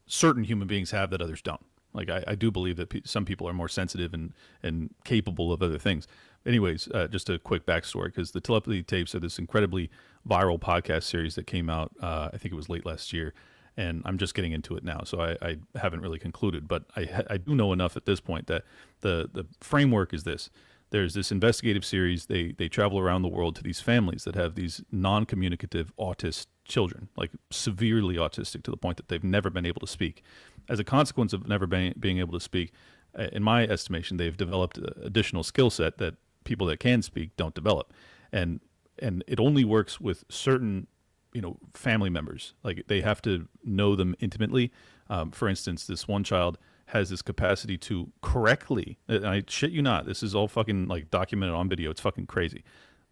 certain human beings have that others don't. Like I do believe that some people are more sensitive and capable of other things. Anyways, just a quick backstory, because the telepathy tapes are this incredibly viral podcast series that came out, I think it was late last year, and I'm just getting into it now, so I haven't really concluded, but I do know enough at this point that the framework is this. There's this investigative series. They travel around the world to these families that have these non-communicative autist children, like severely autistic to the point that they've never been able to speak. As a consequence of never being able to speak, in my estimation, they've developed an additional skill set that people that can speak don't develop. And it only works with certain, family members. Like they have to know them intimately. For instance, this one child has this capacity to correctly, and I shit you not, this is all fucking like documented on video. It's fucking crazy.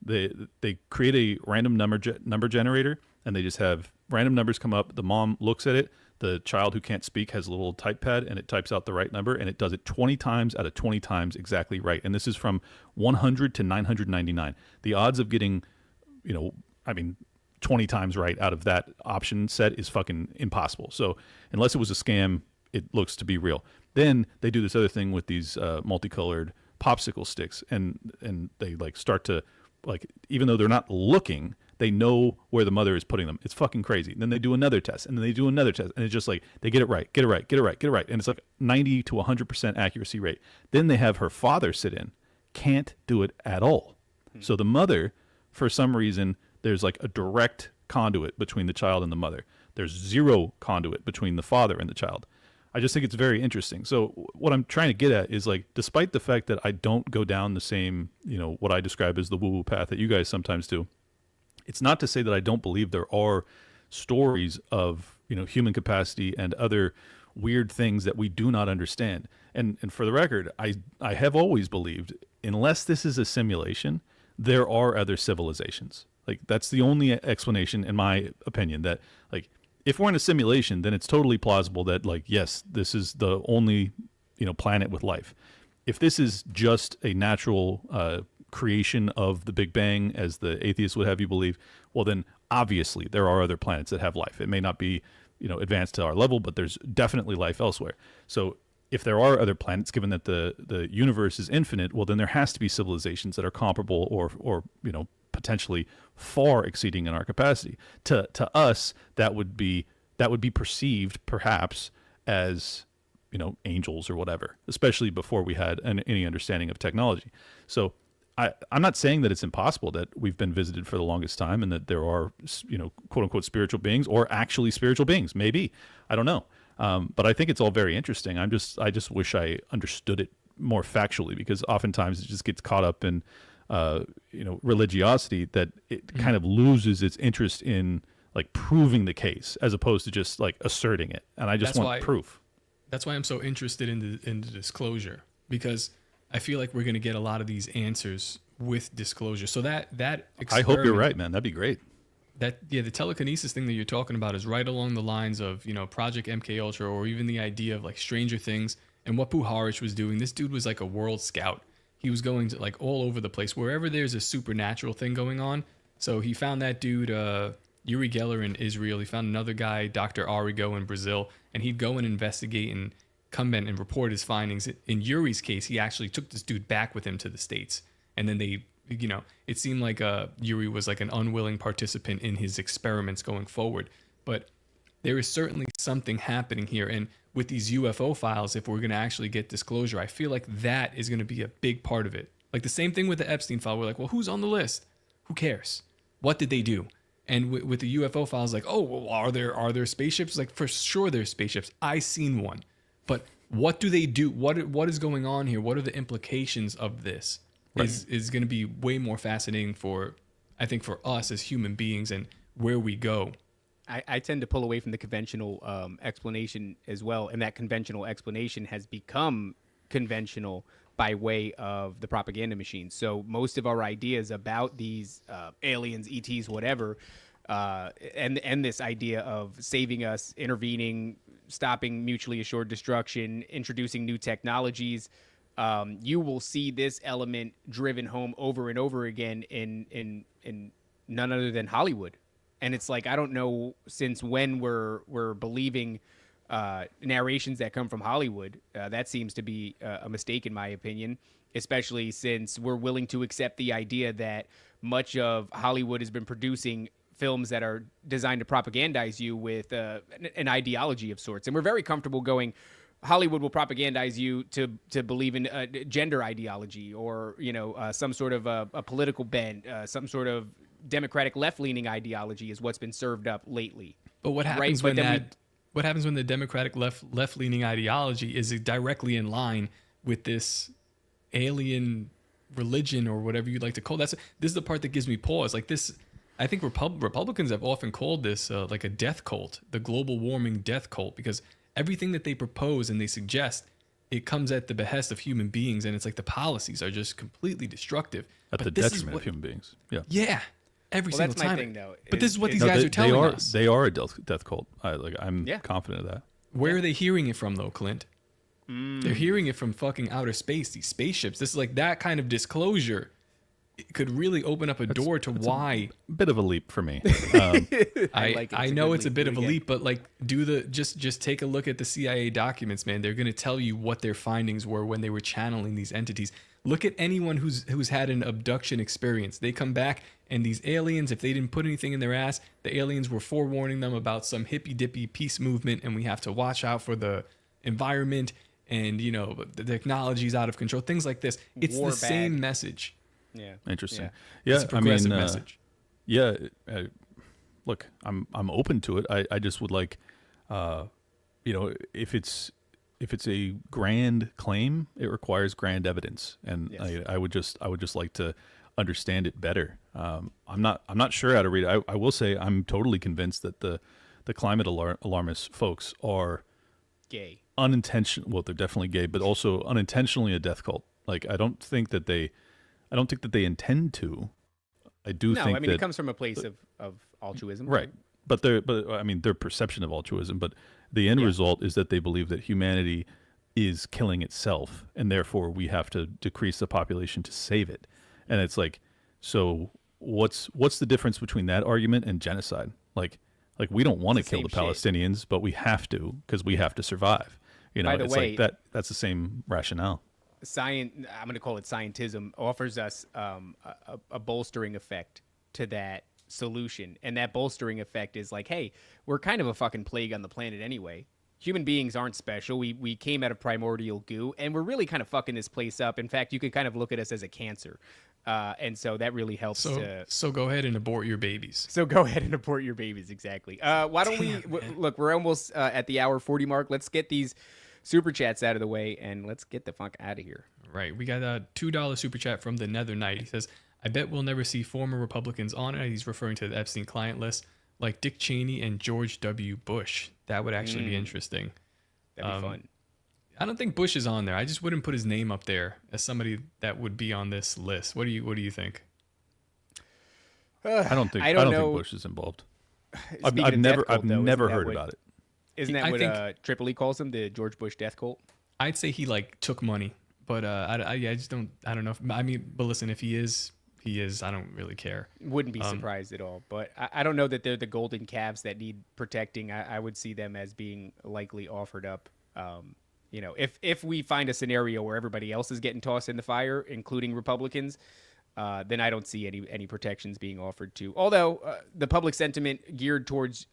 They create a random number generator, and they just have random numbers come up. The mom looks at it. The child who can't speak has a little type pad, and it types out the right number, and it does it 20 times out of 20 times exactly right. And this is from 100 to 999. The odds of getting, 20 times right out of that option set is fucking impossible. So unless it was a scam, it looks to be real. Then they do this other thing with these multicolored popsicle sticks, and they like start to, like, even though they're not looking, they know where the mother is putting them. It's fucking crazy. And then they do another test, and then they do another test, and it's just like they get it right, and it's like 90 to 100% accuracy rate. Then they have her father sit in, can't do it at all. So the mother, for some reason, there's like a direct conduit between the child and the mother. There's zero conduit between the father and the child. I just think it's very interesting. So what I'm trying to get at is, like, despite the fact that I don't go down the same, what I describe as the woo-woo path that you guys sometimes do, it's not to say that I don't believe there are stories of, human capacity and other weird things that we do not understand. And for the record, I have always believed, unless this is a simulation, there are other civilizations. Like, that's the only explanation, in my opinion, that, like, if we're in a simulation, then it's totally plausible that, like, yes, this is the only, planet with life. If this is just a natural creation of the Big Bang, as the atheists would have you believe, well, then obviously there are other planets that have life. It may not be, advanced to our level, but there's definitely life elsewhere. So if there are other planets, given that the universe is infinite, well, then there has to be civilizations that are comparable or potentially far exceeding in our capacity. To us, that would be perceived perhaps as, angels or whatever, especially before we had any understanding of technology. So I'm not saying that it's impossible that we've been visited for the longest time and that there are, quote unquote spiritual beings, or actually spiritual beings. Maybe, I don't know. But I think it's all very interesting. I just wish I understood it more factually, because oftentimes it just gets caught up in religiosity, that it kind of loses its interest in, like, proving the case as opposed to just, like, asserting it. And I just want proof. That's why I'm so interested in the disclosure, because I feel like we're going to get a lot of these answers with disclosure. So that I hope you're right, man. That'd be great. The telekinesis thing that you're talking about is right along the lines of, Project MK Ultra, or even the idea of, like, Stranger Things and what Puharich was doing. This dude was like a world scout. He was going to, like, all over the place, wherever there's a supernatural thing going on. So he found that dude, Uri Geller, in Israel. He found another guy, Dr. Arrigo, in Brazil, and he'd go and investigate and come in and report his findings. In Uri's case, he actually took this dude back with him to the States. And then they, it seemed like Uri was like an unwilling participant in his experiments going forward. But there is certainly something happening here. And with these UFO files, if we're going to actually get disclosure, I feel like that is going to be a big part of it. Like the same thing with the Epstein file. We're like, well, who's on the list? Who cares? What did they do? And with the UFO files, like, oh, well, are there spaceships? Like, for sure there's spaceships. I seen one. But what do they do? What is going on here? What are the implications of this? Right. Is going to be way more fascinating for us as human beings and where we go. I tend to pull away from the conventional explanation as well, and that conventional explanation has become conventional by way of the propaganda machine. So most of our ideas about these aliens, ETs, whatever, and this idea of saving us, intervening, stopping mutually assured destruction, introducing new technologies, you will see this element driven home over and over again in none other than Hollywood. And it's like, I don't know since when we're believing narrations that come from Hollywood. That seems to be a mistake, in my opinion, especially since we're willing to accept the idea that much of Hollywood has been producing films that are designed to propagandize you with an ideology of sorts. And we're very comfortable going, Hollywood will propagandize you to believe in gender ideology or, some sort of a political bent, some sort of democratic left-leaning ideology is what's been served up lately. But what happens when what happens when the democratic left-leaning ideology is directly in line with this alien religion or whatever you'd like to call it? This is the part that gives me pause. Like this, I think Republicans have often called this like a death cult, the global warming death cult, because everything that they propose and they suggest, it comes at the behest of human beings, and it's like the policies are just completely destructive. At the detriment of human beings. Yeah. Yeah. Every single that's time. my thing, though. But this is what these guys are telling us. They are a death cult. I'm confident of that. Where are they hearing it from, though, Clint? They're hearing it from fucking outer space, these spaceships. This is like that kind of disclosure. It could really open up a door to why. A bit of a leap for me. I know it's a bit of a leap, but like, just take a look at the CIA documents, man. They're going to tell you what their findings were when they were channeling these entities. Look at anyone who's had an abduction experience. They come back, and these aliens, if they didn't put anything in their ass, the aliens were forewarning them about some hippy-dippy peace movement, and we have to watch out for the environment, and the technology's out of control. Things like this. It's the same message. Yeah. Interesting. It's a progressive message. Yeah. Look, I'm open to it. I just would like, if it's a grand claim, it requires grand evidence, and yes. I would just like to understand it better. I'm not sure how to read it. I will say I'm totally convinced that the climate alarmist folks are gay. Well, they're definitely gay, but also unintentionally a death cult. Like I don't think that they intend to. I do think that it comes from a place of altruism, right? But their perception of altruism, but the end result is that they believe that humanity is killing itself, and therefore we have to decrease the population to save it. And it's like, so what's the difference between that argument and genocide? Like we don't want to kill the Palestinians, but we have to because we have to survive. By the way, like that's the same rationale. I'm going to call it scientism, offers us a bolstering effect to that solution. And that bolstering effect is like, hey, we're kind of a fucking plague on the planet anyway. Human beings aren't special. We came out of primordial goo, and we're really kind of fucking this place up. In fact, you could kind of look at us as a cancer. And so that really helps. So go ahead and abort your babies. Exactly. Why don't we look? We're almost at the hour 40 mark. Let's get these super chats out of the way, and let's get the fuck out of here. Right. We got a $2 super chat from the Nether Knight. He says, I bet we'll never see former Republicans on it. He's referring to the Epstein client list, like Dick Cheney and George W. Bush. That would actually be interesting. That'd be fun. I don't think Bush is on there. I just wouldn't put his name up there as somebody that would be on this list. What do you think? I don't think Bush is involved. I've never heard about it. Isn't that what Triple E calls him, the George Bush death cult? I'd say he took money, but I just don't. I don't know. I mean, but listen, if he is. I don't really care. Wouldn't be surprised at all. But I don't know that they're the golden calves that need protecting. I would see them as being likely offered up. If we find a scenario where everybody else is getting tossed in the fire, including Republicans, then I don't see any protections being offered to. Although the public sentiment geared towards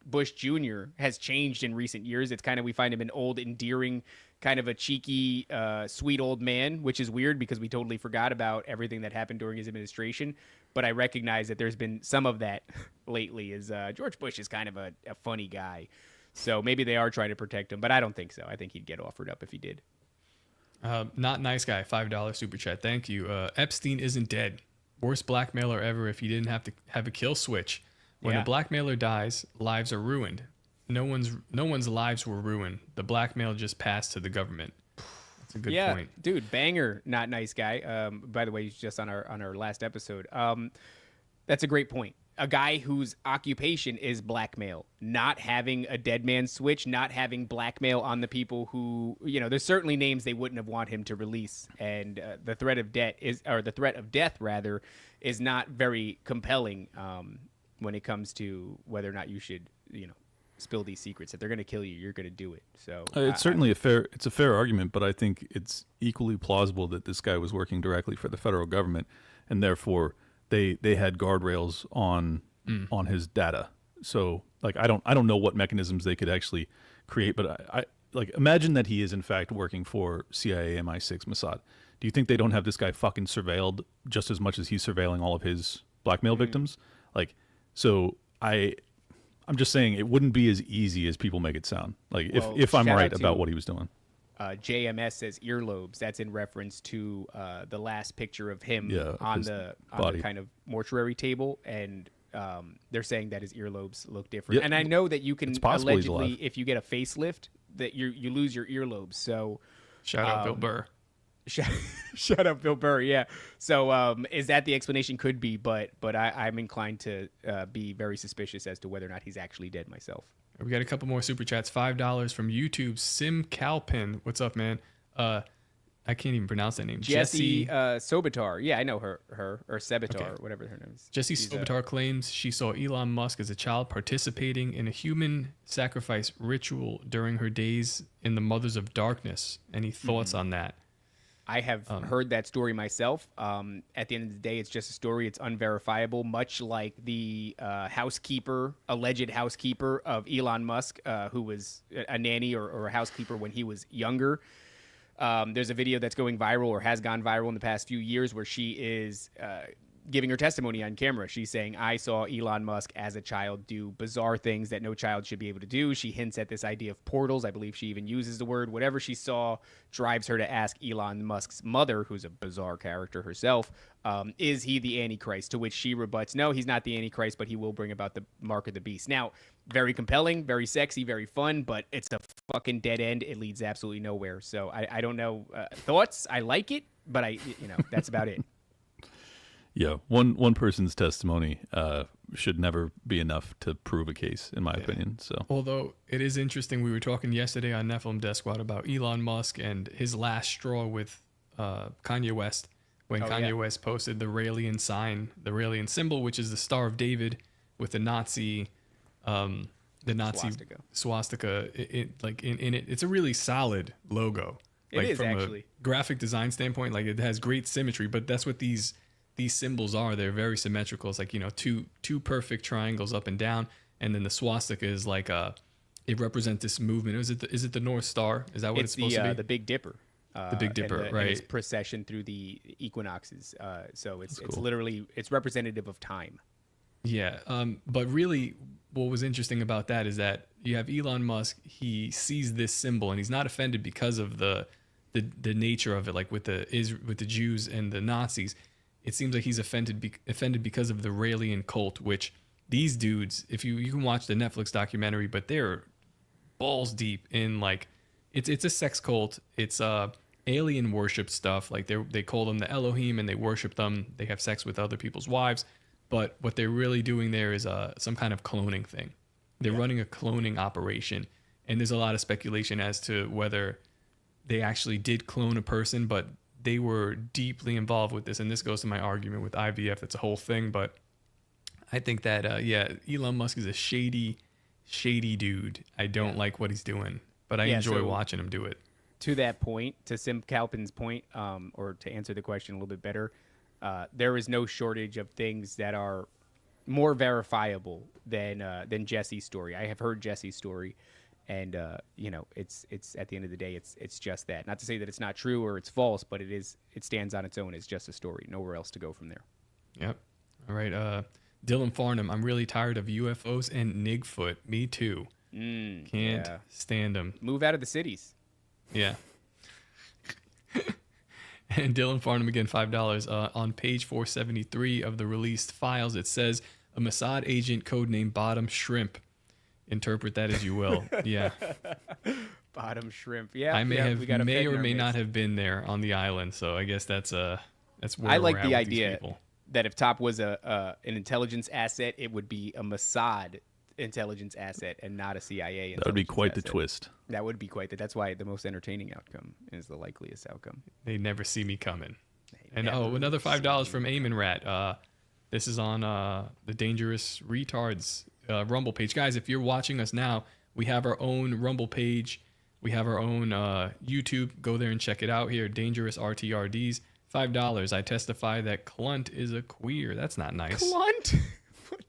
Bush Jr. has changed in recent years. It's kind of, we find him an old, endearing, kind of a cheeky, sweet old man, which is weird because we totally forgot about everything that happened during his administration. But I recognize that there's been some of that lately, as George Bush is kind of a funny guy. So maybe they are trying to protect him, but I don't think so. I think he'd get offered up if he did. Not nice guy, $5 super chat. Thank you. Epstein isn't dead. Worst blackmailer ever if he didn't have to have a kill switch. When a blackmailer dies, lives are ruined. No one's lives were ruined. The blackmail just passed to the government. That's a good point. Dude, banger, not nice guy. By the way, he's just on our last episode. That's a great point. a guy whose occupation is blackmail, not having a dead man switch, not having blackmail on the people who, there's certainly names they wouldn't have want him to release. And the threat of death rather, is not very compelling when it comes to whether or not you should, spill these secrets. If they're going to kill you, you're going to do it. So it's certainly a fair argument, but I think it's equally plausible that this guy was working directly for the federal government, and therefore they had guardrails on his data. So like I don't know what mechanisms they could actually create, but I like imagine that he is in fact working for CIA, MI6, Mossad. Do you think they don't have this guy fucking surveilled just as much as he's surveilling all of his blackmail victims? Like, so I'm just saying it wouldn't be as easy as people make it sound. Like if I'm right about what he was doing. JMS says earlobes. That's in reference to the last picture of him on the kind of mortuary table, and they're saying that his earlobes look different. And I know that you can allegedly, if you get a facelift, that you lose your earlobes. So shout out Bill Burr. Shut up, Bill Burr. Yeah. So is that the explanation? Could be, but I'm inclined to be very suspicious as to whether or not he's actually dead myself. We got a couple more super chats. $5 from YouTube. Sim Calpin. What's up, man? I can't even pronounce that name. Jessie Sobitar. Yeah, I know her or Sebitar, Okay. whatever her name is. Jessie Sobitar claims she saw Elon Musk as a child participating in a human sacrifice ritual during her days in the Mothers of Darkness. Any thoughts on that? I have heard that story myself. At the end of the day, it's just a story. It's unverifiable, much like the alleged housekeeper of Elon Musk, who was a nanny or a housekeeper when he was younger. There's a video that's going viral or has gone viral in the past few years where she is giving her testimony on camera. She's saying, I saw Elon Musk as a child do bizarre things that no child should be able to do. She hints at this idea of portals. I believe she even uses the word. Whatever she saw drives her to ask Elon Musk's mother, who's a bizarre character herself, is he the Antichrist? To which she rebuts, no, he's not the Antichrist, but he will bring about the mark of the beast. Now, very compelling, very sexy, very fun, but it's a fucking dead end. It leads absolutely nowhere. So I don't know. Thoughts? I like it, but that's about it. Yeah, one person's testimony should never be enough to prove a case, in my opinion. So, although it is interesting, we were talking yesterday on Nephilim Death Squad about Elon Musk and his last straw with Kanye West, when Kanye West posted the Raelian sign, the Raelian symbol, which is the Star of David with the Nazi swastika. In it, it's a really solid logo. It is from actually a graphic design standpoint. Like it has great symmetry, but that's what these symbols are. They're very symmetrical. It's like, two perfect triangles up and down, and then the swastika is like it represents this movement. Is it the North Star? Is that what it's supposed to be? The Big Dipper. The Big Dipper, right? And its procession through the equinoxes. So it's literally representative of time. Yeah. But really, what was interesting about that is that you have Elon Musk. He sees this symbol and he's not offended because of the nature of it, like with the Jews and the Nazis. It seems like he's offended because of the Raelian cult, which these dudes, if you can watch the Netflix documentary, but they're balls deep in like, it's a sex cult. It's alien worship stuff. Like they call them the Elohim and they worship them. They have sex with other people's wives. But what they're really doing there is some kind of cloning thing. They're running a cloning operation. And there's a lot of speculation as to whether they actually did clone a person, but they were deeply involved with this. And this goes to my argument with IVF. That's a whole thing. But I think that, Elon Musk is a shady dude. I don't like what he's doing, but I enjoy watching him do it. To that point, to Sim Calpin's point, or to answer the question a little bit better, there is no shortage of things that are more verifiable than Jesse's story. I have heard Jesse's story. And it's at the end of the day, it's just that. Not to say that it's not true or it's false, but it stands on its own as just a story. Nowhere else to go from there. Yep. All right. Dylan Farnham, I'm really tired of UFOs and Nigfoot. Me too. Can't stand them. Move out of the cities. Yeah. And Dylan Farnham again, $5. On page 473 of the released files, it says a Mossad agent codenamed Bottom Shrimp. Interpret that as you will. Yeah. Bottom Shrimp. Yeah. I may or may not have been there on the island, so I guess that's where I we're like at the with idea. these people. that if Top was an intelligence asset, it would be a Mossad intelligence asset and not a CIA. That would be quite the asset. twist. That would be quite that's why the most entertaining outcome is the likeliest outcome. They never see me coming. And another $5 from Eamon Rat. This is on the Dangerous Retards Rumble page. Guys, if you're watching us now, we have our own Rumble page. We have our own YouTube. Go there and check it out here. Dangerous RTRD'S. $5. I testify that CLINT is a queer. That's not nice. CLINT?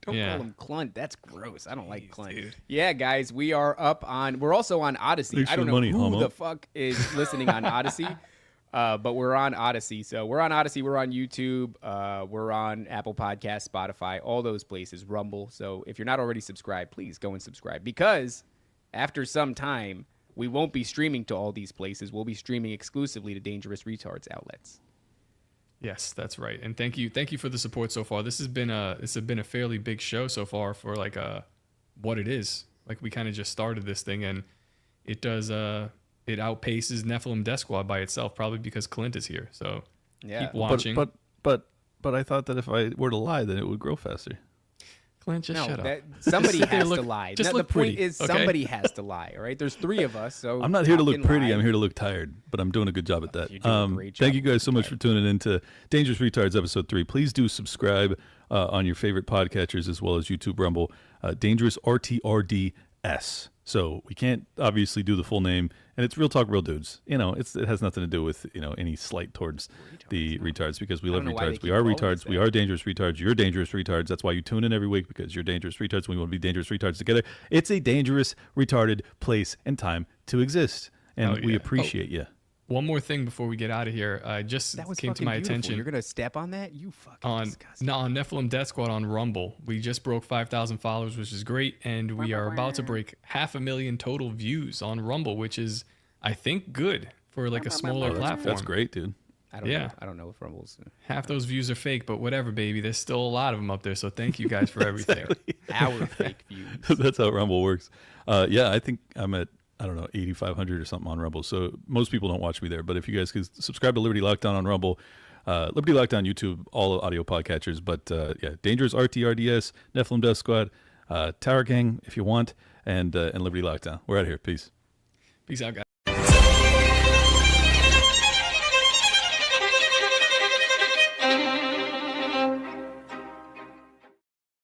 Don't call him CLINT. That's gross. I don't like CLINT. Dude. Yeah, guys, we're also on Odyssey. Thanks I don't for know the money, who homo. the fuck is listening on Odyssey, but we're on Odyssey. So we're on Odyssey. We're on YouTube. We're on Apple Podcasts, Spotify, all those places, Rumble. So if you're not already subscribed, please go and subscribe, because after some time, we won't be streaming to all these places. We'll be streaming exclusively to Dangerous Retards outlets. Yes, that's right. And thank you for the support so far. This has been a fairly big show so far for like what it is. Like, we kind of just started this thing, and it does it outpaces Nephilim Death Squad by itself, probably because CLINT is here. So keep watching. But I thought that if I were to lie, then it would grow faster. CLINT, just shut up. Somebody has to lie. Just the look point pretty, is, okay? somebody has to lie. All right, there's 3 of us, so I'm not here to look pretty. lie. I'm here to look tired, but I'm doing a good job at that. You're doing a great job Thank you guys so much for tuning in to Dangerous Retards episode 3. Please do subscribe on your favorite podcatchers as well as YouTube, Rumble. Dangerous RTRD'S. So we can't obviously do the full name, and it's Real Talk, Real Dudes. You know, it has nothing to do with any slight towards the retards, because we love retards. We are retards. We are dangerous retards. You're dangerous retards. That's why you tune in every week, because you're dangerous retards. We want to be dangerous retards together. It's a dangerous, retarded place and time to exist, and we appreciate you. One more thing before we get out of here. Just came to my attention. You're gonna step on that? You fucking on disgusting. on Nephilim Death Squad on Rumble. We just broke 5,000 followers, which is great, and we are about to break 500,000 total views on Rumble, which is, I think, good for like a smaller platform. That's great, dude. I don't know if Rumble's half those views are fake, but whatever, baby. There's still a lot of them up there. So thank you guys for everything. our fake views. That's how Rumble works. I think I'm at 8,500 or something on Rumble. So most people don't watch me there. But if you guys could subscribe to Liberty Lockdown on Rumble, Liberty Lockdown YouTube, all audio podcatchers. But Dangerous RTRD'S, Nephilim Death Squad, Tower Gang if you want, and Liberty Lockdown. We're out of here. Peace. Peace out, guys.